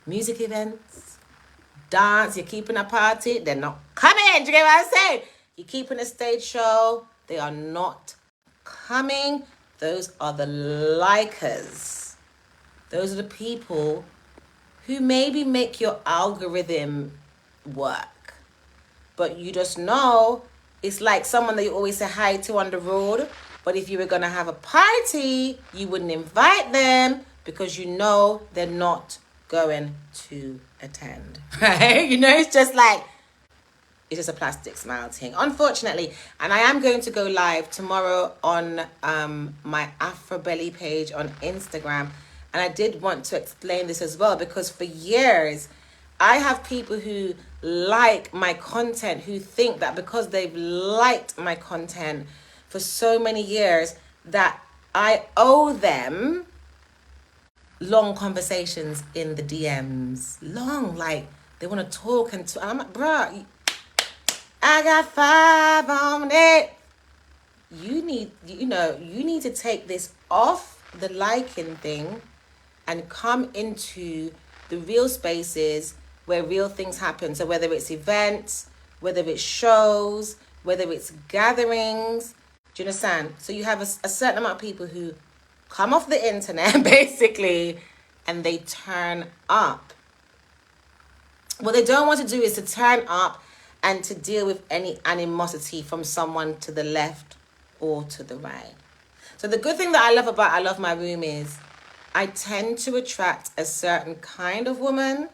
Music events. Dance. You're keeping a party. They're not coming. Do you get what I'm saying? You're keeping a stage show. They are not coming. Those are the likers. Those are the people who maybe make your algorithm work. But you just know it's like someone that you always say hi to on the road. But if you were going to have a party, you wouldn't invite them because you know they're not going to attend. Right? You know, it's just like, it's just a plastic smile thing, unfortunately. And I am going to go live tomorrow on my Afrobelly page on Instagram. And I did want to explain this as well, because for years, I have people who like my content, who think that because they've liked my content for so many years, that I owe them long conversations in the DMs. Long, like they want to talk and I'm like, bruh, I got 5 on it. You need to take this off the liking thing and come into the real spaces where real things happen. So whether it's events, whether it's shows, whether it's gatherings, do you understand? So you have a certain amount of people who come off the internet, basically, and they turn up. What they don't want to do is to turn up and to deal with any animosity from someone to the left or to the right. So the good thing that I love about I Love My Room is I tend to attract a certain kind of woman.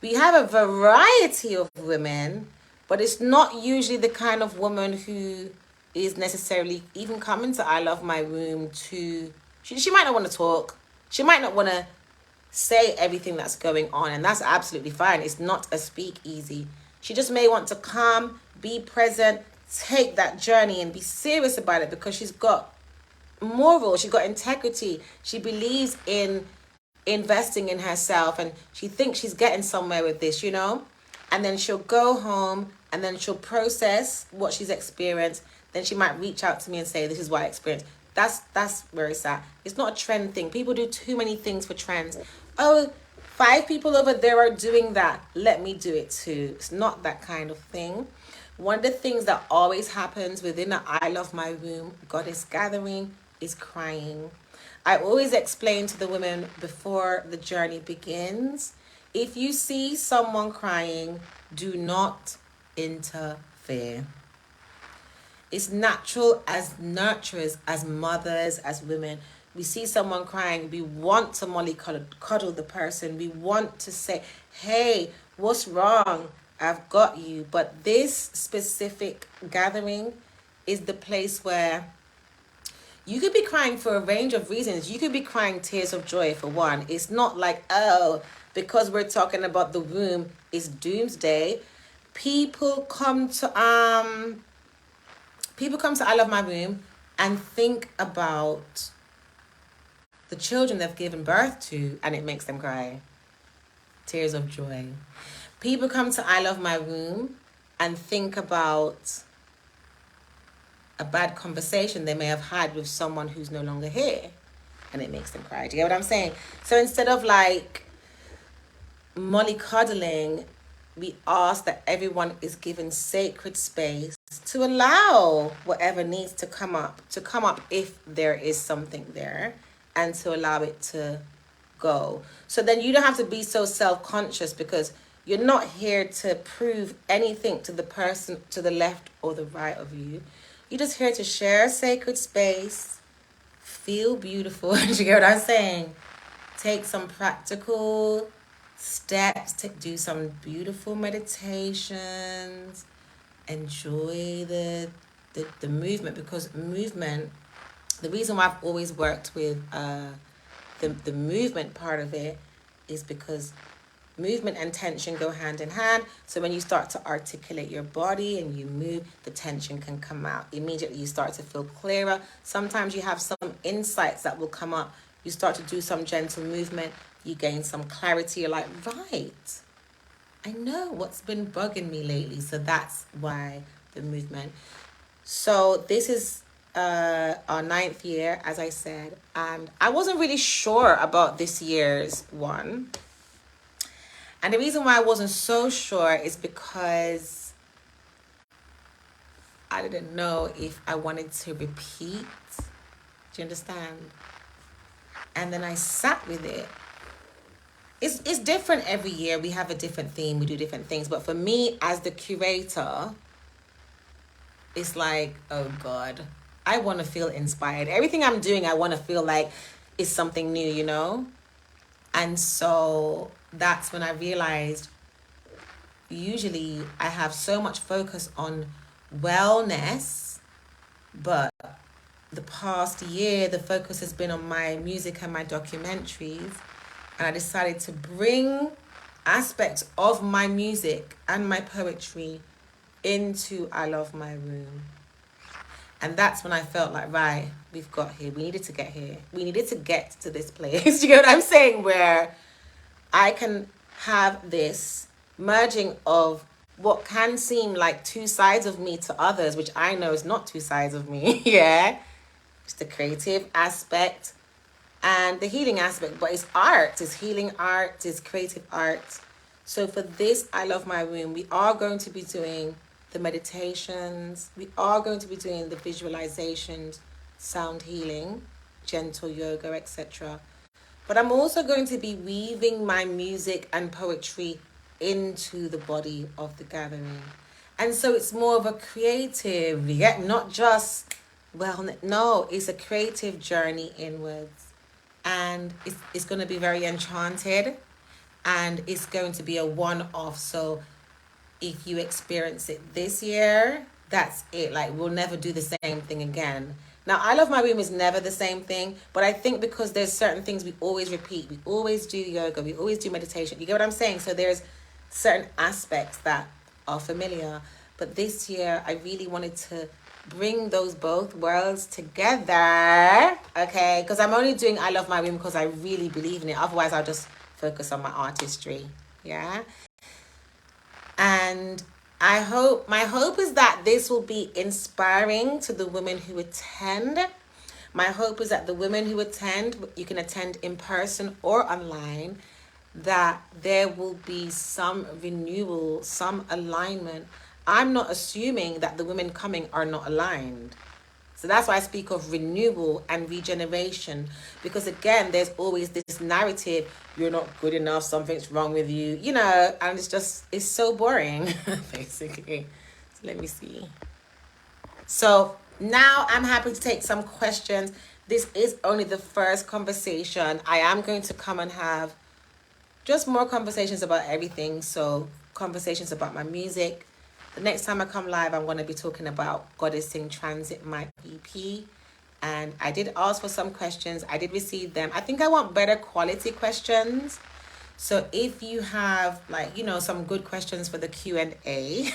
We have a variety of women, but it's not usually the kind of woman who is necessarily even coming to I Love My Room to... She might not want to talk. She might not want to say everything that's going on, and that's absolutely fine. It's not a speakeasy. She just may want to come, be present, take that journey and be serious about it because she's got morals, she's got integrity. She believes in investing in herself and she thinks she's getting somewhere with this, you know? And then she'll go home and then she'll process what she's experienced. Then she might reach out to me and say, this is what I experienced. That's where it's at. It's not a trend thing. People do too many things for trends. Oh, 5 people over there are doing that. Let me do it too. It's not that kind of thing. One of the things that always happens within the I Love My Womb Goddess Gathering is crying. I always explain to the women before the journey begins, if you see someone crying, do not interfere. It's natural as nurturers, as mothers, as women. We see someone crying, we want to mollycoddle the person. We want to say, hey, what's wrong? I've got you. But this specific gathering is the place where you could be crying for a range of reasons. You could be crying tears of joy for one. It's not like, oh, because we're talking about the womb, it's doomsday. People come to I Love My Womb and think about the children they've given birth to, and it makes them cry. Tears of joy. People come to I Love My Womb and think about a bad conversation they may have had with someone who's no longer here, and it makes them cry. Do you get what I'm saying? So instead of like mollycoddling, we ask that everyone is given sacred space to allow whatever needs to come up if there is something there, and to allow it to go. So then you don't have to be so self-conscious, because you're not here to prove anything to the person to the left or the right of you. You're just here to share sacred space, feel beautiful. Do you get what I'm saying? Take some practical steps to do some beautiful meditations. Enjoy the movement, because movement, the reason why I've always worked with the movement part of it is because movement and tension go hand in hand. So when you start to articulate your body and you move, the tension can come out. Immediately you start to feel clearer. Sometimes you have some insights that will come up. You start to do some gentle movement. You gain some clarity. You're like, right, I know what's been bugging me lately. So that's why the movement. So this is our 9th year, as I said. And I wasn't really sure about this year's one. And the reason why I wasn't so sure is because I didn't know if I wanted to repeat. Do you understand? And then I sat with it. It's different every year. We have a different theme. We do different things. But for me, as the curator, it's like, oh God, I want to feel inspired. Everything I'm doing, I want to feel like it's something new, you know? And so that's when I realized usually I have so much focus on wellness, but the past year the focus has been on my music and my documentaries, and I decided to bring aspects of my music and my poetry into I Love My Womb. And that's when I felt like, right, we've got here. We needed to get here. We needed to get to this place. You get what I'm saying? Where I can have this merging of what can seem like two sides of me to others, which I know is not two sides of me. Yeah. It's the creative aspect and the healing aspect, but it's art, it's healing art, it's creative art. So for this I Love My Womb, we are going to be doing the meditations, we are going to be doing the visualizations, sound healing, gentle yoga, etc. But I'm also going to be weaving my music and poetry into the body of the gathering. And so it's more of a creative, yeah, not just, well, no, it's a creative journey inwards. And it's going to be very enchanted, and it's going to be a one-off. So if you experience it this year, that's it. Like, we'll never do the same thing again. Now, I Love My Womb is never the same thing, but I think because there's certain things we always repeat. We always do yoga. We always do meditation. You get what I'm saying? So there's certain aspects that are familiar. But this year, I really wanted to bring those both worlds together, okay? Because I'm only doing I Love My Womb because I really believe in it. Otherwise, I'll just focus on my artistry, yeah? And my hope is that this will be inspiring to the women who attend. My hope is that the women who attend, you can attend in person or online, that there will be some renewal, some alignment. I'm not assuming that the women coming are not aligned. So that's why I speak of renewal and regeneration. Because again, there's always this narrative, you're not good enough, something's wrong with you, you know, and it's so boring, basically. So let me see. So now I'm happy to take some questions. This is only the first conversation. I am going to come and have just more conversations about everything. So conversations about my music. The next time I come live, I'm going to be talking about Goddess in Transit, my EP. And I did ask for some questions. I did receive them. I think I want better quality questions. So if you have, like, you know, some good questions for the Q&A,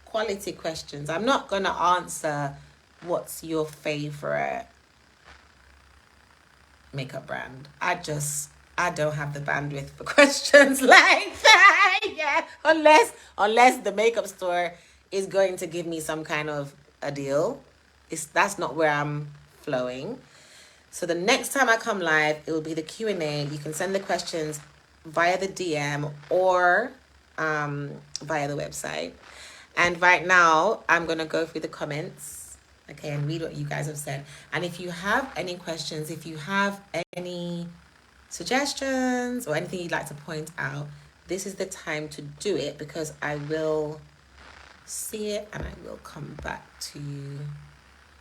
quality questions. I'm not going to answer what's your favorite makeup brand. I don't have the bandwidth for questions like that. Yeah, unless the makeup store is going to give me some kind of a deal. That's not where I'm flowing. So the next time I come live, it will be the Q&A. You can send the questions via the DM or via the website. And right now, I'm going to go through the comments, okay, and read what you guys have said. And if you have any questions, if you have any suggestions or anything you'd like to point out, this is the time to do it, because I will see it and I will come back to you.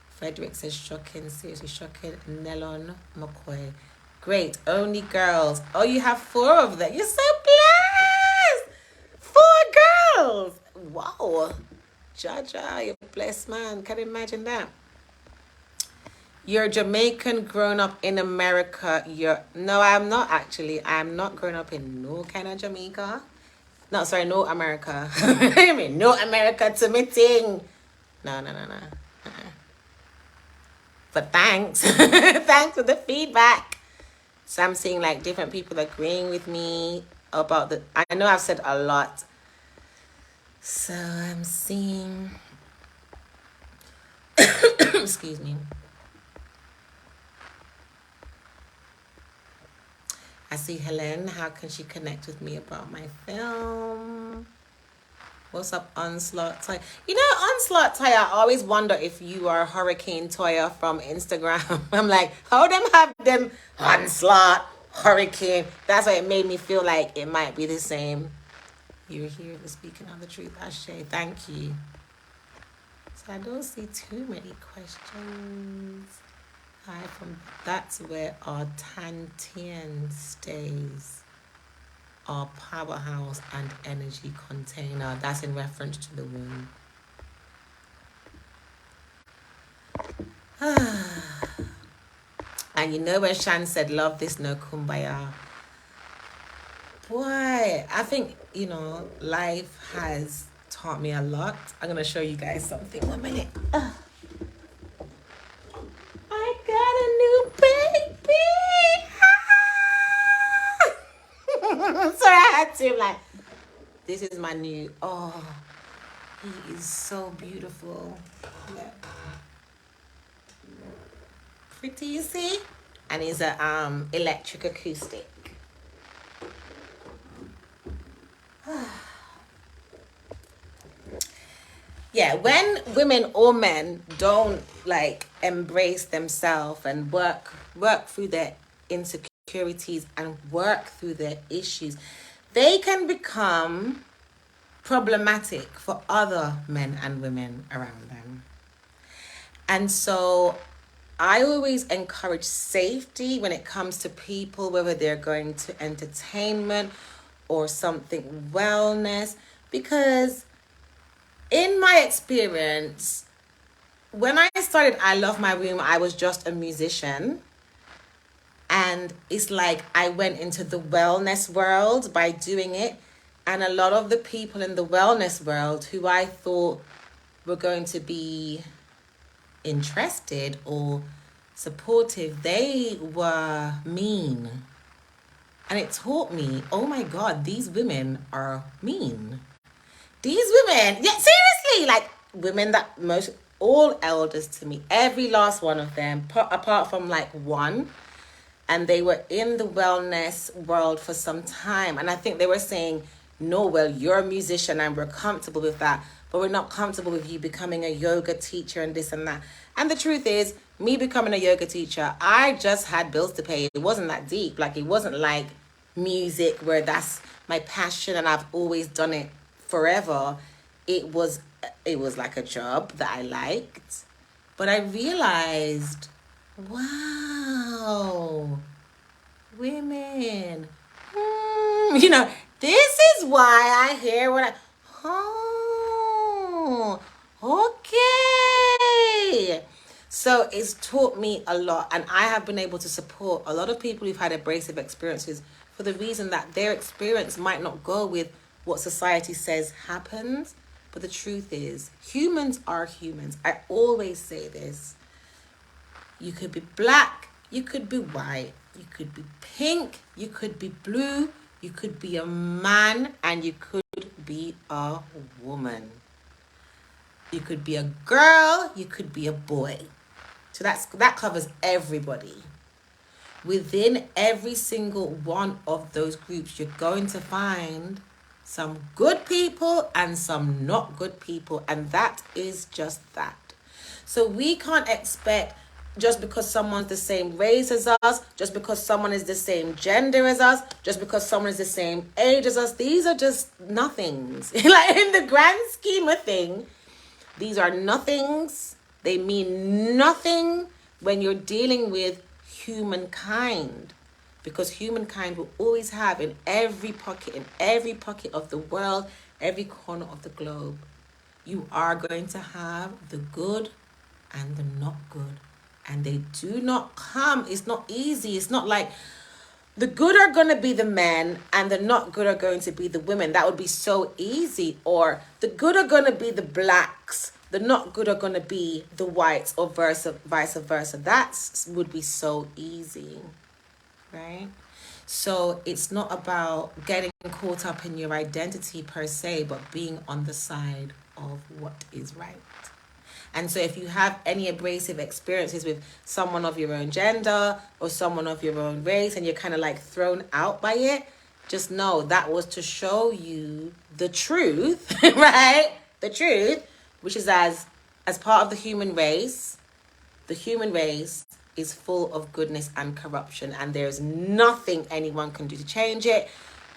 Frederick says shocking, seriously shocking. Nelon McCoy, great, only girls. Oh, you have 4 of them. You're so blessed. 4 girls. Wow. Jaja, you're a blessed man. Can you imagine that? You're Jamaican grown up in America. No, I'm not actually. I'm not grown up in no kind of Jamaica. No, sorry, no America. I mean, no America to me thing. No. But thanks. Thanks for the feedback. So I'm seeing like different people agreeing with me about I know I've said a lot. So I'm seeing, excuse me. I see Helen. How can she connect with me about my film? What's up, Onslaught Toya? You know, Onslaught Toya, I always wonder if you are Hurricane Toya from Instagram. I'm like, how them have them Onslaught, Hurricane? That's why it made me feel like it might be the same. You're here for speaking of the truth, Ashe. Thank you. So I don't see too many questions. That's where our Tantian stays. Our powerhouse and energy container. That's in reference to the womb. And you know when Shan said, love this, no kumbaya. Boy, I think, you know, life has taught me a lot. I'm going to show you guys something. 1 minute. I got a new baby. Sorry, I had to like, this is my new, he is so beautiful. Yeah. Pretty, you see? And he's a electric acoustic. Yeah, when women or men don't like embrace themselves and work through their insecurities and work through their issues, they can become problematic for other men and women around them. And so I always encourage safety when it comes to people, whether they're going to entertainment or something wellness, because in my experience, when I started I Love My Womb, I was just a musician. And it's like I went into the wellness world by doing it. And a lot of the people in the wellness world who I thought were going to be interested or supportive, they were mean. And it taught me, oh my God, these women are mean. These women, yeah, seriously, like women that most, all elders to me, every last one of them, apart from like one, and they were in the wellness world for some time. And I think they were saying, no, well, you're a musician and we're comfortable with that, but we're not comfortable with you becoming a yoga teacher and this and that. And the truth is, me becoming a yoga teacher, I just had bills to pay. It wasn't that deep. Like, it wasn't like music where that's my passion and I've always done it forever. It was like a job that I liked. But I realized, wow, women. This is why I hear oh, okay. So it's taught me a lot, and I have been able to support a lot of people who've had abrasive experiences for the reason that their experience might not go with what society says happens. But the truth is, humans are humans. I always say this. You could be black, you could be white, you could be pink, you could be blue, you could be a man, and you could be a woman. You could be a girl, you could be a boy. So that covers everybody. Within every single one of those groups, you're going to find some good people and some not good people, and that is just that. So we can't expect, just because someone's the same race as us, just because someone is the same gender as us, just because someone is the same age as us, these are just nothings. Like, in the grand scheme of things, these are nothings. They mean nothing when you're dealing with humankind, because humankind will always have in every pocket of the world, every corner of the globe, you are going to have the good and the not good. And they do not come. It's not easy. It's not like the good are going to be the men and the not good are going to be the women. That would be so easy. Or the good are going to be the blacks. The not good are going to be the whites, or vice versa. That would be so easy, right? So it's not about getting caught up in your identity per se, but being on the side of what is right. And so if you have any abrasive experiences with someone of your own gender or someone of your own race, and you're kind of like thrown out by it, just know that was to show you the truth, right? The truth, which is as part of the human race is full of goodness and corruption, and there's nothing anyone can do to change it.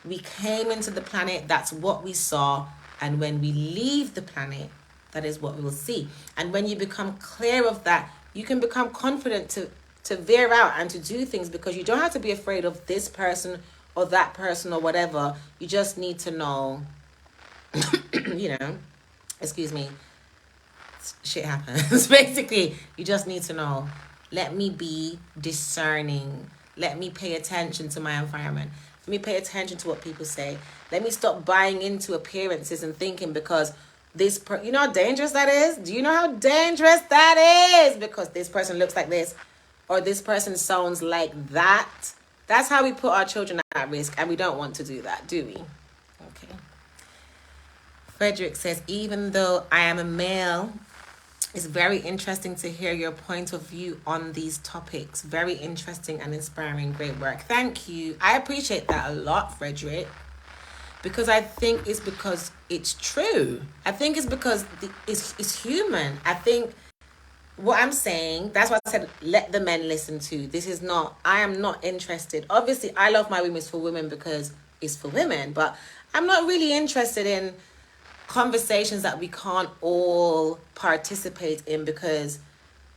We came into the planet, that's what we saw, and when we leave the planet, that is what we will see. And when you become clear of that, you can become confident to veer out and to do things, because you don't have to be afraid of this person or that person or whatever. You just need to know, excuse me, shit happens. Basically, you just need to know, let me be discerning. Let me pay attention to my environment. Let me pay attention to what people say. Let me stop buying into appearances and thinking because you know how dangerous that is? Do you know how dangerous that is? Because this person looks like this, or this person sounds like that. That's how we put our children at risk, and we don't want to do that, do we? Okay. Frederick says, even though I am a male, it's very interesting to hear your point of view on these topics. Very interesting and inspiring. Great work. Thank you. I appreciate that a lot, Frederick. Because I think it's because it's true. I think it's because it's human. I think what I'm saying, that's why I said, let the men listen to. I am not interested. Obviously, I Love My Womb is for women because it's for women. But I'm not really interested in conversations that we can't all participate in, because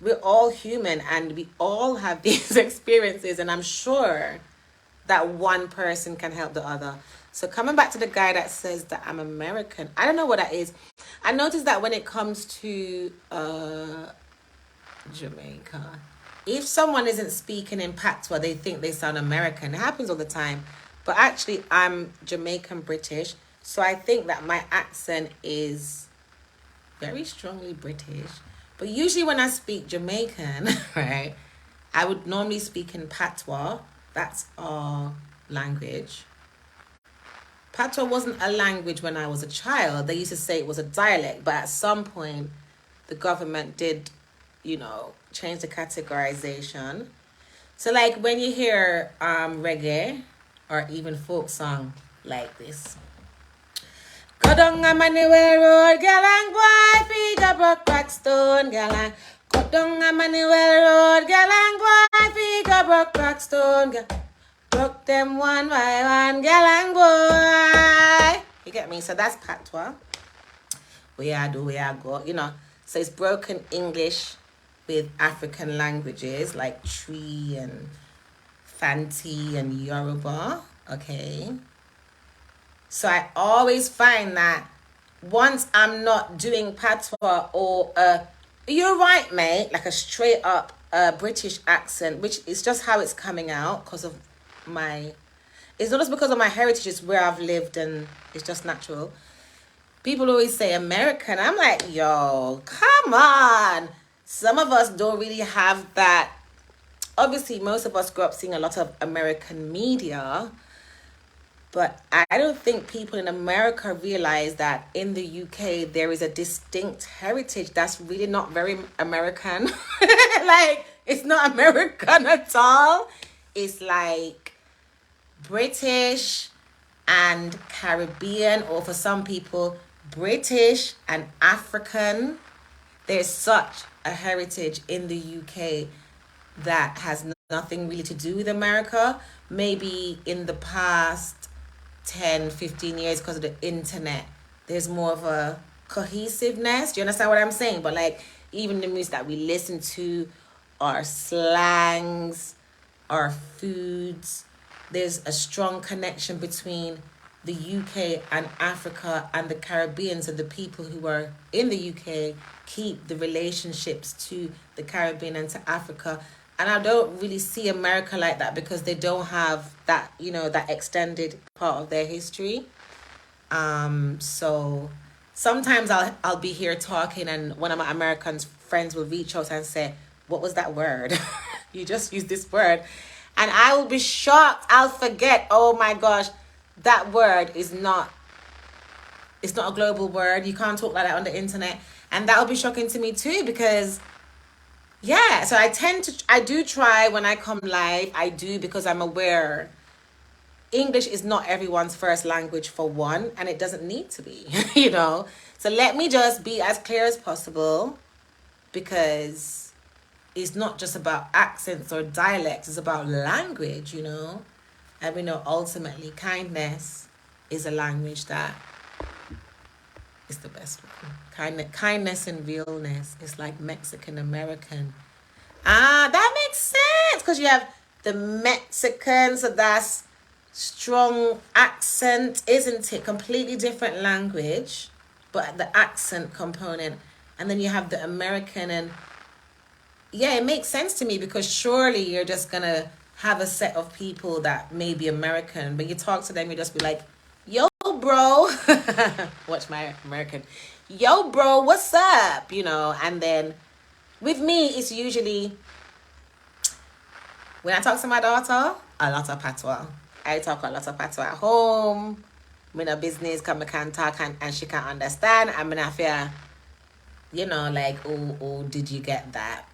we're all human and we all have these experiences, and I'm sure that one person can help the other. So coming back to the guy that says that I'm American, I don't know what that is. I noticed that when it comes to Jamaica, if someone isn't speaking in patois, they think they sound American. It happens all the time. But actually, I'm Jamaican British. So I think that my accent is very strongly British. But usually when I speak Jamaican, right, I would normally speak in patois. That's our language. Patois wasn't a language when I was a child. They used to say it was a dialect, but at some point, the government did, change the categorization. So, like when you hear reggae or even folk song like this. Go down a Manuel Road, galang boy, figure broke crack stone, galang. Go down a Manuel Road, galang boy, figure broke crack stone, galang. Broke them one by one, galang boy. You get me? So that's patois. Where I do, where I go, So it's broken English with African languages like Tree and Fanti and Yoruba. Okay. So I always find that once I'm not doing patois or you're right, mate, like a straight up British accent, which is just how it's coming out because of it's not just because of my heritage, it's where I've lived and it's just natural. People always say American. I'm like, yo, come on. Some of us don't really have that. Obviously, most of us grew up seeing a lot of American media. But I don't think people in America realize that in the UK, there is a distinct heritage that's really not very American. Like, it's not American at all. It's like British and Caribbean, or for some people, British and African. There's such a heritage in the UK that has nothing really to do with America. Maybe in the past 10, 15 years because of the internet, there's more of a cohesiveness. Do you understand what I'm saying? But like even the music that we listen to, our slangs, our foods, there's a strong connection between the UK and Africa and the Caribbean. So the people who are in the UK keep the relationships to the Caribbean and to Africa. And I don't really see America like that because they don't have that, that extended part of their history. So sometimes I'll be here talking and one of my American friends will reach out and say, what was that word? You just used this word. And I will be shocked. I'll forget. Oh my gosh, that word it's not a global word. You can't talk like that on the internet. And that will be shocking to me too because yeah, so I do try when I come live, I do because I'm aware English is not everyone's first language for one, and it doesn't need to be, So let me just be as clear as possible because it's not just about accents or dialects, it's about language, And we know ultimately kindness is a language that is the best one. Kindness and realness is like Mexican American. That makes sense because you have the Mexican, so that's strong accent, isn't it? Completely different language, but the accent component. And then you have the American, and yeah, it makes sense to me because surely you're just gonna have a set of people that may be American, but you talk to them, you just be like, yo, bro. Watch my American. Yo, bro, what's up? And then with me, it's usually when I talk to my daughter, a lot of patois. I talk a lot of patois at home. I'm in a business, come can talk and she can understand. I'm gonna feel, like, oh, did you get that?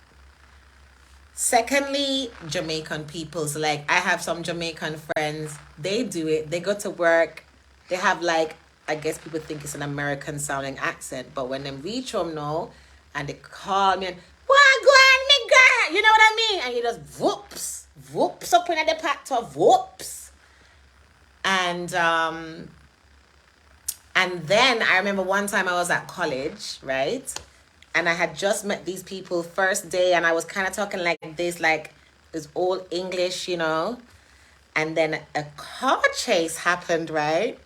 Secondly, Jamaican people. So like I have some Jamaican friends. They do it. They go to work. They have like, I guess people think it's an American sounding accent, but when they reach home now and they call me and wagwan me girl, you know what I mean? And you just whoops up in the patois, whoops. And then I remember one time I was at college, right? And I had just met these people first day and I was kind of talking like this, like it's all English, And then a car chase happened, right?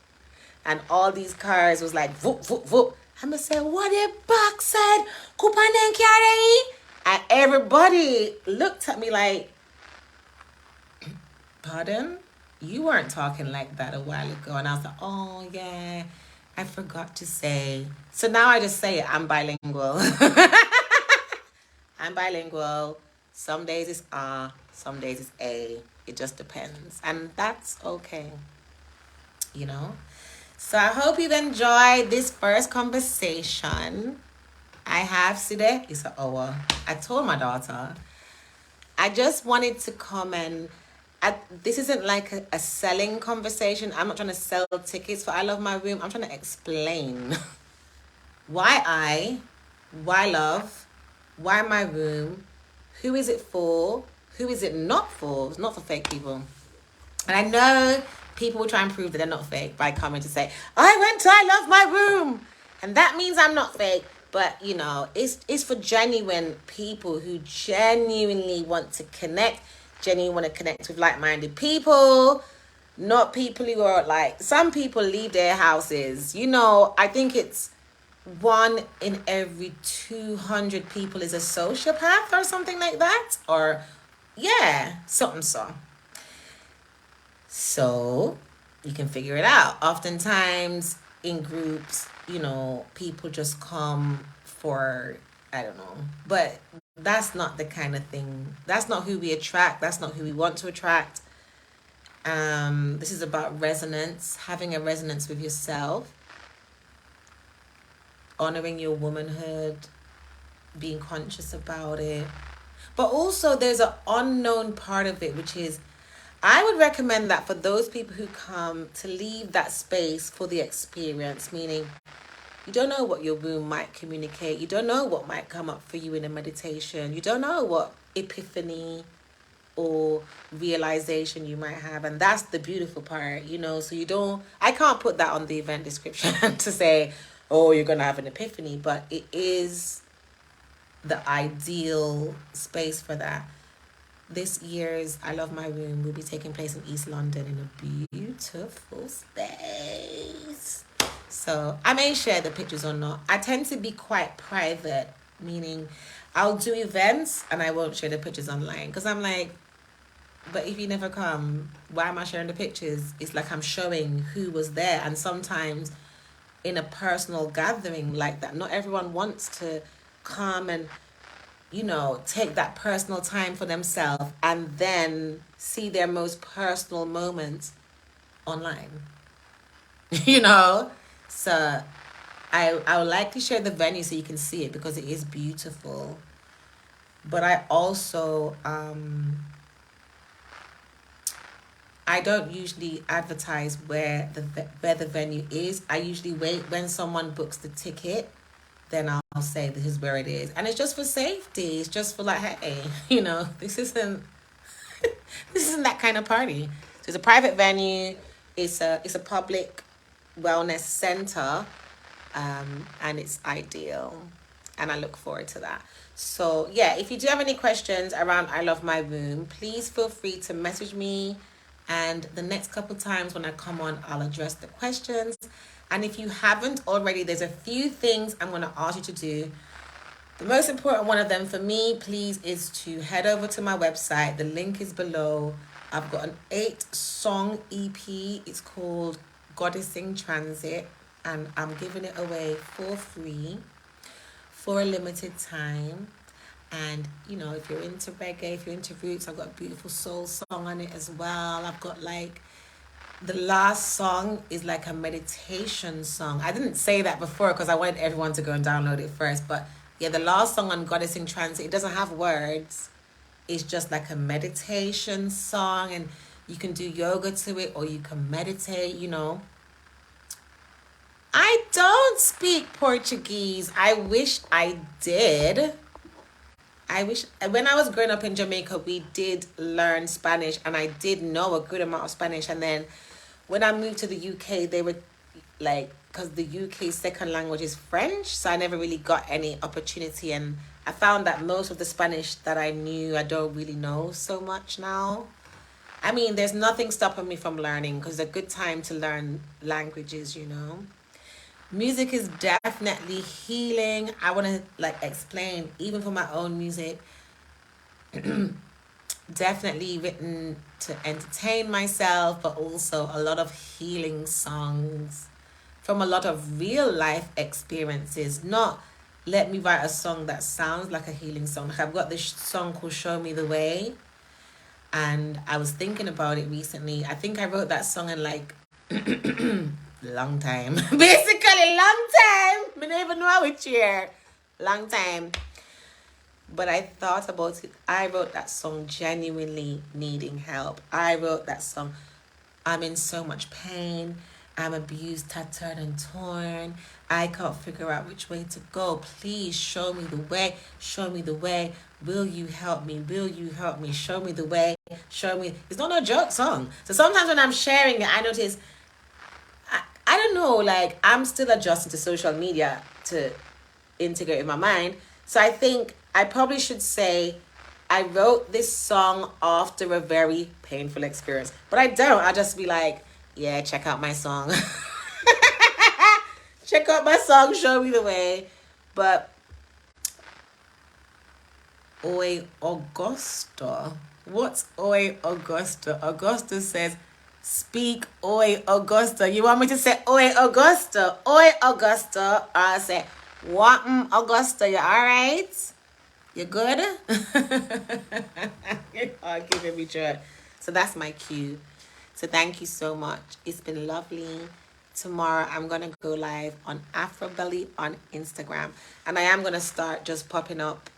And all these cars was like, voop, voop, voop. I'm going to say, what the back said? Kupanen carry? And everybody looked at me like, pardon? You weren't talking like that a while ago. And I was like, oh, yeah. I forgot to say. So now I just say it. I'm bilingual. I'm bilingual. Some days it's some days it's A. It just depends. And that's okay. You know? So I hope you've enjoyed this first conversation I have today. It's an hour. I told my daughter. I just wanted to comment. This isn't like a selling conversation. I'm not trying to sell tickets for I Love My Room. I'm trying to explain why love, why my room, who is it for, who is it not for. It's not for fake people. And I know people will try and prove that they're not fake by coming to say, I went to I Love My Room. And that means I'm not fake. But, you know, it's for genuine people who genuinely want to connect, genuinely want to connect with like-minded people, not people who are like, some people leave their houses. You know, I think it's 1 in every 200 people is a sociopath or something like that. Or, yeah, something so. So you can figure it out. Oftentimes in groups, you know, people just come for, I don't know, but that's not the kind of thing. That's not who we attract. That's not who we want to attract. This is about resonance, having a resonance with yourself, honoring your womanhood, being conscious about it. But also there's an unknown part of it, which is I would recommend that for those people who come to leave that space for the experience, meaning you don't know what your womb might communicate. You don't know what might come up for you in a meditation. You don't know what epiphany or realization you might have. And that's the beautiful part, you know. So I can't put that on the event description to say, oh, you're going to have an epiphany. But it is the ideal space for that. This year's I Love My Room will be taking place in East London in a beautiful space. So I may share the pictures or not. I tend to be quite private, meaning I'll do events and I won't share the pictures online. Because I'm like, but if you never come, why am I sharing the pictures? It's like I'm showing who was there. And sometimes in a personal gathering like that, not everyone wants to come and, you know, take that personal time for themselves and then see their most personal moments online. You know? So I would like to share the venue so you can see it because it is beautiful. But I also I don't usually advertise where the venue is. I usually wait when someone books the ticket, then I'll say this is where it is. And it's just for safety. It's just for like, hey, you know, this isn't that kind of party. So it's a private venue. It's a public wellness center, and it's ideal. And I look forward to that. So yeah, if you do have any questions around I Love My Room, please feel free to message me. And the next couple times when I come on, I'll address the questions. And if you haven't already, there's a few things I'm going to ask you to do. The most important one of them for me, please, is to head over to my website. The link is below. I've got an 8-song EP. It's called Goddess in Transit. And I'm giving it away for free for a limited time. And, you know, if you're into reggae, if you're into roots, I've got a beautiful soul song on it as well. I've got like, the last song is like a meditation song. I didn't say that before because I wanted everyone to go and download it first. But yeah, the last song on Goddess in Transit, it doesn't have words. It's just like a meditation song. And you can do yoga to it or you can meditate, you know. I don't speak Portuguese. I wish I did. When I was growing up in Jamaica, we did learn Spanish and I did know a good amount of Spanish. And then when I moved to the UK, they were like, because the UK's second language is French, so I never really got any opportunity. And I found that most of the Spanish that I knew, I don't really know so much now. I mean, there's nothing stopping me from learning because it's a good time to learn languages, you know. Music is definitely healing. I want to like explain, even for my own music, definitely written to entertain myself, but also a lot of healing songs from a lot of real life experiences, not let me write a song that sounds like a healing song. Like I've got this song called Show Me the Way, and I was thinking about it recently. I think I wrote that song in like long time. Basically, long time. I don't even know which year. Long time. But I thought about it. I wrote that song genuinely needing help. I wrote that song. I'm in so much pain. I'm abused, tattered, and torn. I can't figure out which way to go. Please show me the way. Show me the way. Will you help me? Will you help me? Show me the way. Show me. It's not a joke song. So sometimes when I'm sharing it, I notice, I don't know, like I'm still adjusting to social media to integrate in my mind. So I think I probably should say I wrote this song after a very painful experience. But I don't. I'll just be like, yeah, check out my song. Check out my song, Show Me the Way. But Oi Augusta. What's Oi Augusta? Augusta says, speak Oi Augusta. You want me to say Oi Augusta? Oi Augusta. I say, what Augusta, you alright? You good? You're giving me joy. So that's my cue. So thank you so much. It's been lovely. Tomorrow I'm going to go live on Afrobelly on Instagram. And I am going to start just popping up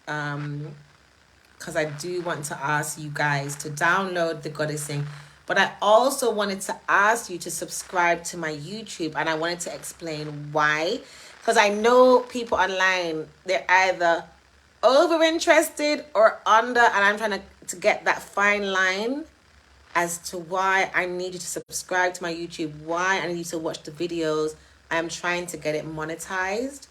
because I do want to ask you guys to download the Goddessing. But I also wanted to ask you to subscribe to my YouTube. And I wanted to explain why. Because I know people online, they're either over interested or under, and I'm trying to get that fine line as to why I need you to subscribe to my YouTube, why I need you to watch the videos. I am trying to get it monetized.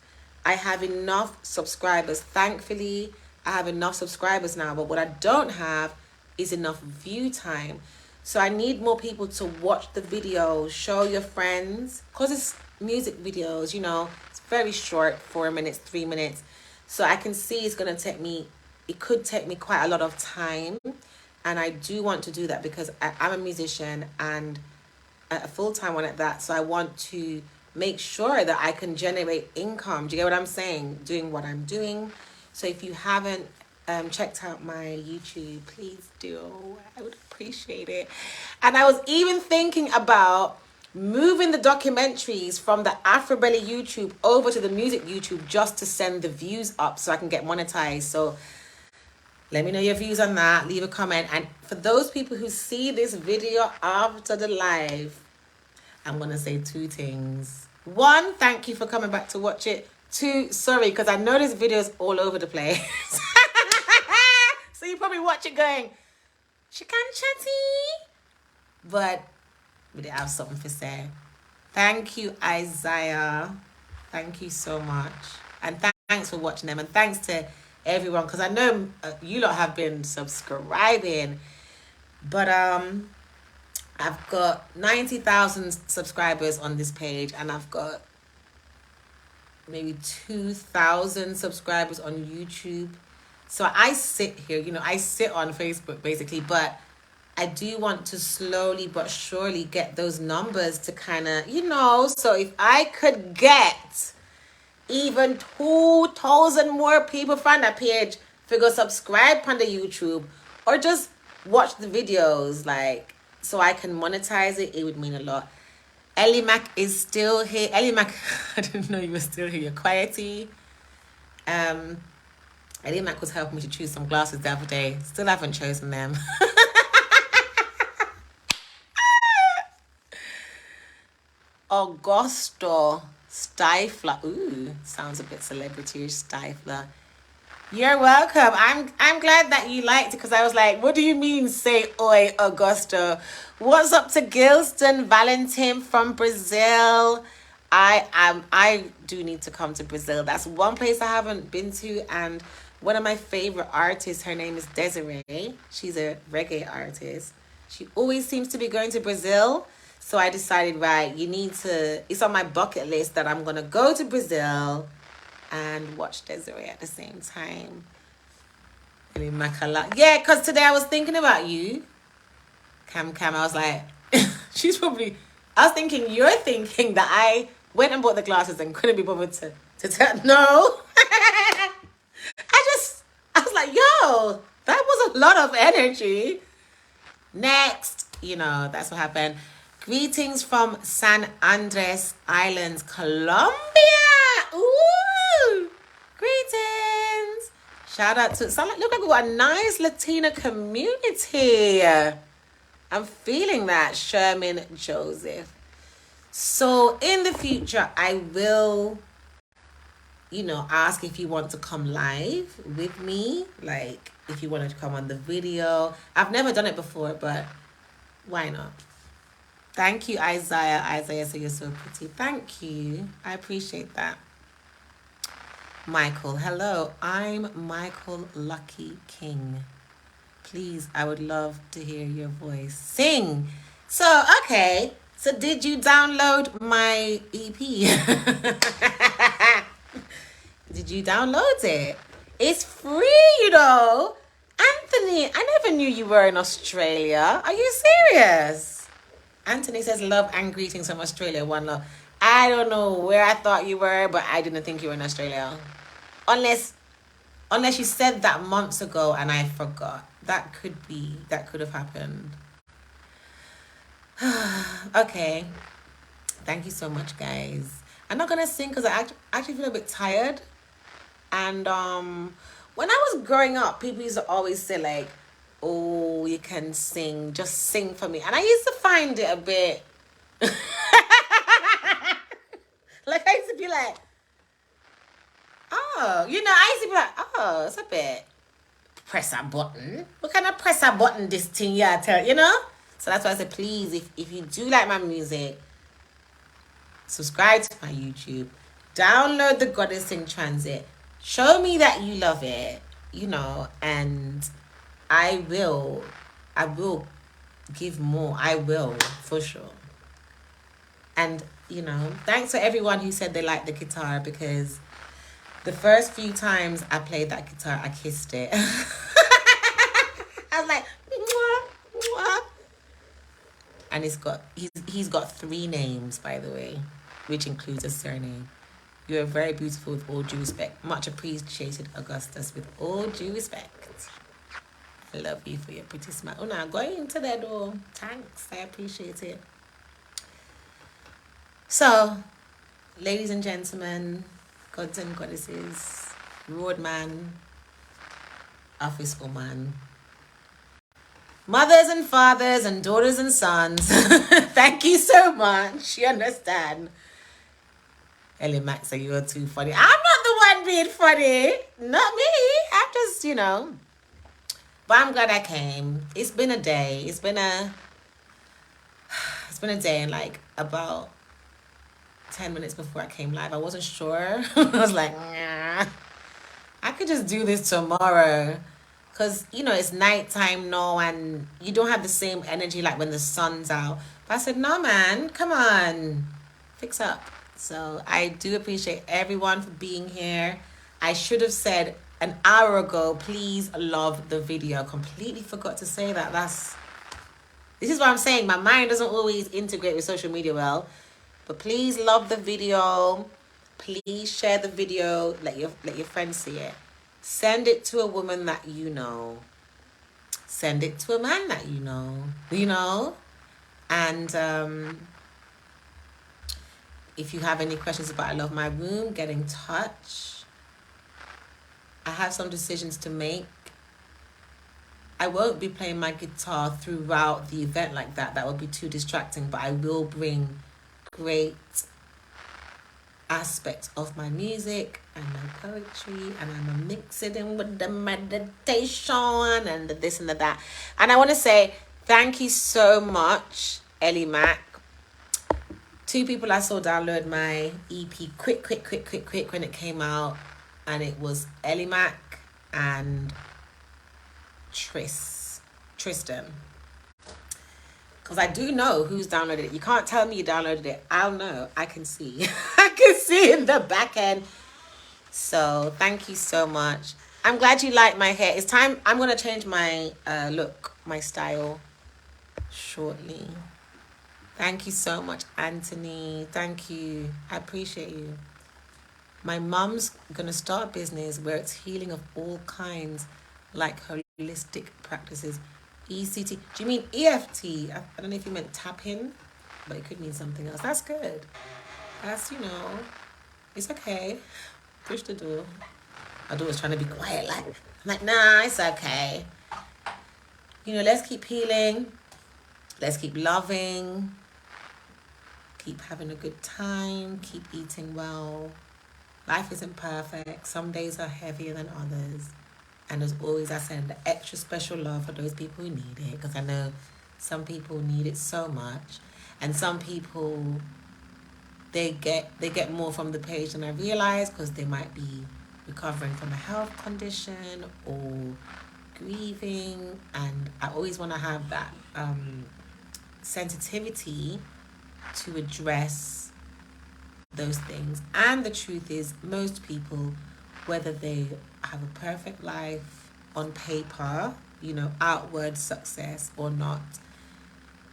I have enough subscribers. Thankfully, I have enough subscribers now, but what I don't have is enough view time. So I need more people to watch the videos, show your friends, because it's music videos, you know, it's very short, 4 minutes, 3 minutes. So I can see it's going to take me, it could take me quite a lot of time. And I do want to do that because I'm a musician and a full-time one at that. So I want to make sure that I can generate income. Do you get what I'm saying? Doing what I'm doing. So if you haven't checked out my YouTube, please do. I would appreciate it. And I was even thinking about moving the documentaries from the Afrobelly YouTube over to the music YouTube just to send the views up so I can get monetized. So let me know your views on that. Leave a comment. And for those people who see this video after the live, I'm going to say 2 things. 1, thank you for coming back to watch it. 2, sorry, because I know this video is all over the place. So you probably watch it going, she can chatty. But we did have something to say. Thank you, Isaiah. Thank you so much. And thanks for watching them. And thanks to everyone, because I know you lot have been subscribing. But I've got 90,000 subscribers on this page, and I've got maybe 2,000 subscribers on YouTube. So I sit here, you know, I sit on Facebook basically, but I do want to slowly but surely get those numbers to kind of, you know, so if I could get even 2,000 more people from that page to go subscribe on the YouTube or just watch the videos, like, so I can monetize it, it would mean a lot. Ellie Mac is still here. Ellie Mac, I didn't know you were still here. You're quiety. Ellie Mac was helping me to choose some glasses the other day. Still haven't chosen them. Augusto Stifler. Ooh, sounds a bit celebrity-ish. Stifler. You're welcome. I'm glad that you liked it because I was like, what do you mean say oi Augusto? What's up to Gilston Valentin from Brazil? I do need to come to Brazil. That's one place I haven't been to, and one of my favorite artists, her name is Desiree. She's a reggae artist. She always seems to be going to Brazil. So I decided, right, it's on my bucket list that I'm going to go to Brazil and watch Desiree at the same time. Yeah, because today I was thinking about you. Cam, I was like, she's probably I was thinking you're thinking that I went and bought the glasses and couldn't be bothered to tell. No. I was like, yo, that was a lot of energy. Next, that's what happened. Greetings from San Andres Islands, Colombia. Ooh, greetings. Shout out to, look like we got a nice Latina community. I'm feeling that, Sherman Joseph. So in the future, I will, ask if you want to come live with me. Like, if you wanted to come on the video. I've never done it before, but why not? Thank you, Isaiah. Isaiah, so you're so pretty. Thank you. I appreciate that. Michael, hello. I'm Michael Lucky King. Please, I would love to hear your voice. Sing. So, okay. So did you download my EP? Did you download it? It's free, Anthony, I never knew you were in Australia. Are you serious? Anthony says love and greetings from Australia. One love. I don't know where I thought you were, but I didn't think you were in Australia. Unless you said that months ago and I forgot. That could have happened. Okay. Thank you so much, guys. I'm not gonna sing because I actually feel a bit tired. And when I was growing up, people used to always say like, oh, you can sing, just sing for me. And I used to find it a bit like I used to be like, oh, I used to be like, oh, it's a bit press a button. What kind of press a button this thing yeah tell, So that's why I said, please, if you do like my music, subscribe to my YouTube, download the Goddess in Transit, show me that you love it, and I will give more. I will, for sure. And, thanks to everyone who said they liked the guitar, because the first few times I played that guitar, I kissed it. I was like, mwah, mwah. And he's got 3 names, by the way, which includes a surname. You are very beautiful with all due respect. Much appreciated, Augustus, with all due respect. I love you for your pretty smile. Oh, now going into that door. Thanks. I appreciate it. So, ladies and gentlemen, gods and goddesses, roadman, office woman, mothers and fathers and daughters and sons, thank you so much. You understand? Ellie Max, you're too funny. I'm not the one being funny. Not me. I'm just, But I'm glad I came. It's been a day. It's been a day, and like about 10 minutes before I came live, I wasn't sure. I was like, nah, I could just do this tomorrow. Because, it's nighttime now and you don't have the same energy like when the sun's out. But I said, no, man, come on. Fix up. So I do appreciate everyone for being here. I should have said an hour ago, please love the video. Completely forgot to say that. This is what I'm saying. My mind doesn't always integrate with social media well. But please love the video. Please share the video. Let your friends see it. Send it to a woman that you know. Send it to a man that you know. And if you have any questions about I Love My Room, get in touch. I have some decisions to make. I won't be playing my guitar throughout the event like that. That would be too distracting. But I will bring great aspects of my music and my poetry, and I'm gonna mix it in with the meditation and the this and the that. And I want to say thank you so much, Ellie Mac. 2 people I saw download my EP quick when it came out, and it was Ellie Mac and Tristan. Because I do know who's downloaded it. You can't tell me you downloaded it. I'll know. I can see. I can see in the back end. So thank you so much. I'm glad you like my hair. It's time. I'm going to change my look, my style shortly. Thank you so much, Anthony. Thank you. I appreciate you. My mum's gonna start a business where it's healing of all kinds, like holistic practices. ECT. Do you mean EFT? I don't know if you meant tapping, but it could mean something else. That's good. That's, it's okay. Push the door. My daughter's trying to be quiet. I'm like, nah, it's okay. Let's keep healing. Let's keep loving. Keep having a good time. Keep eating well. Life isn't perfect. Some days are heavier than others. And as always, I send extra special love for those people who need it, because I know some people need it so much. And some people, they get more from the page than I realize, because they might be recovering from a health condition or grieving. And I always want to have that sensitivity to address those things. And the truth is, most people, whether they have a perfect life on paper, outward success or not,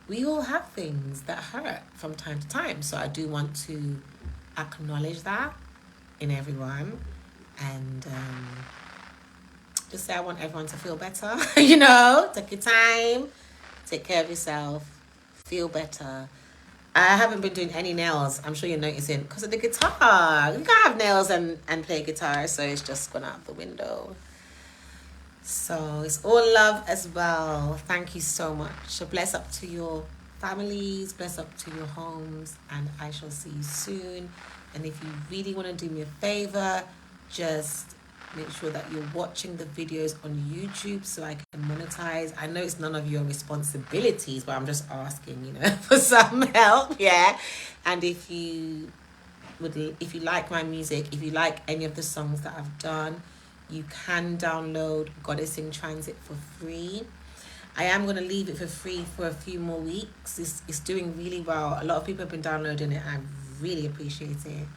we all have things that hurt from time to time. So I do want to acknowledge that in everyone, and just say I want everyone to feel better. Take your time, take care of yourself, feel better. I haven't been doing any nails. I'm sure you're noticing, because of the guitar. You can't have nails and play guitar, so it's just gone out the window. So it's all love as well. Thank you so much. So bless up to your families, bless up to your homes, and I shall see you soon. And if you really want to do me a favor, just make sure that you're watching the videos on YouTube so I can monetize. I know it's none of your responsibilities, but I'm just asking, for some help, yeah. And if you like my music, if you like any of the songs that I've done, you can download Goddess in Transit for free. I am going to leave it for free for a few more weeks. It's doing really well. A lot of people have been downloading it. I really appreciate it.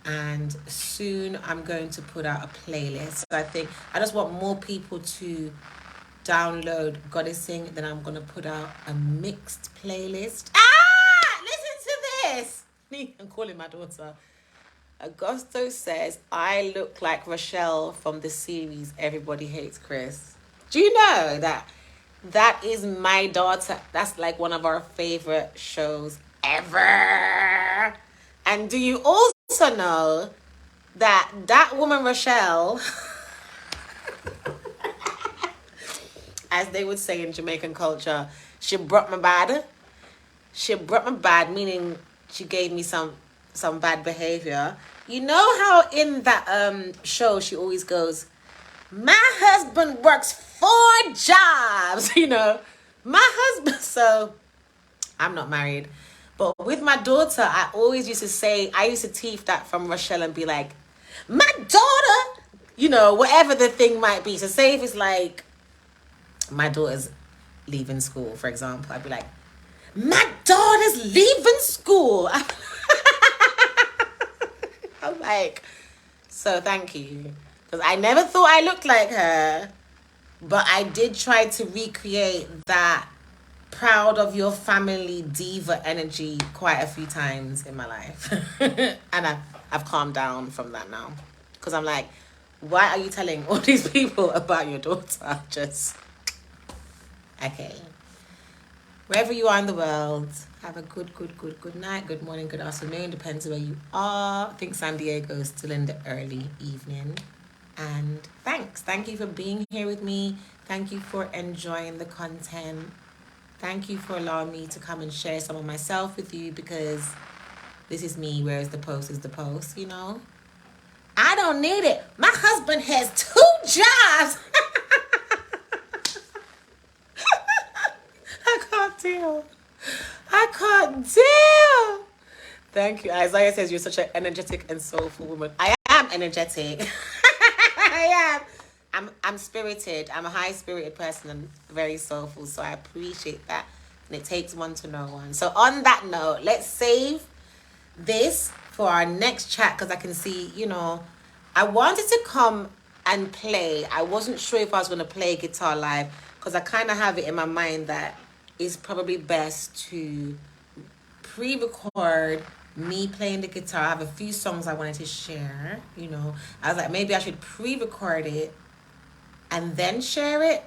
And soon I'm going to put out a playlist. So I just want more people to download Goddessing. Then I'm going to put out a mixed playlist. Listen to this. I'm calling my daughter. Augusto says, I look like Rochelle from the series Everybody Hates Chris. Do you know that is my daughter? That's like one of our favorite shows ever. And do you also know that woman Rochelle, as they would say in Jamaican culture, she brought my bad. She brought my bad, meaning she gave me some bad behavior. You know how in that show she always goes, my husband works 4 jobs, my husband. So I'm not married. But with my daughter, I always used to say, I used to teeth that from Rochelle and be like, my daughter, whatever the thing might be. So say if it's like, my daughter's leaving school, for example, I'd be like, my daughter's leaving school. I'm like, so thank you. Because I never thought I looked like her, but I did try to recreate that proud of your family diva energy quite a few times in my life. And I've calmed down from that now, because I'm like, why are you telling all these people about your daughter? Just okay. Wherever you are in the world, have a good night, good morning, good afternoon, depends where you are. I think San Diego is still in the early evening. And thank you for being here with me. Thank you for enjoying the content. Thank you for allowing me to come and share some of myself with you, because this is me, whereas the post is the post, I don't need it. My husband has 2 jobs. I can't deal. Thank you. Isaiah says you're such an energetic and soulful woman. I am energetic. I am. I'm spirited. I'm a high-spirited person and very soulful, so I appreciate that. And it takes one to know one. So on that note, let's save this for our next chat, because I can see, I wanted to come and play. I wasn't sure if I was going to play guitar live, because I kind of have it in my mind that it's probably best to pre-record me playing the guitar. I have a few songs I wanted to share, you know. I was like, maybe I should pre-record it and then share it.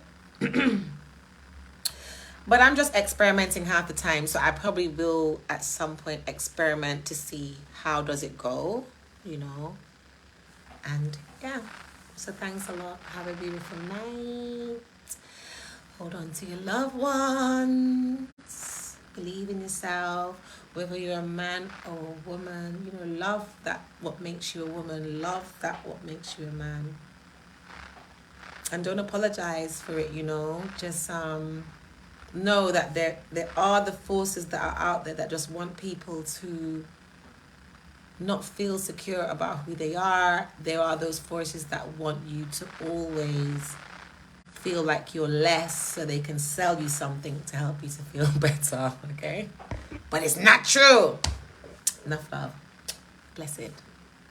But I'm just experimenting half the time, so I probably will at some point experiment to see how does it go, you know. And yeah, so thanks a lot. Have a beautiful night. Hold on to your loved ones. Believe in yourself. Whether you're a man or a woman, you know, love that what makes you a woman. Love that what makes you a man. And don't apologize for it, you know. Just know that there are the forces that are out there that just want people to not feel secure about who they are. There are those forces that want you to always feel like you're less so they can sell you something to help you to feel better, okay? But it's not true. Enough love. Blessed.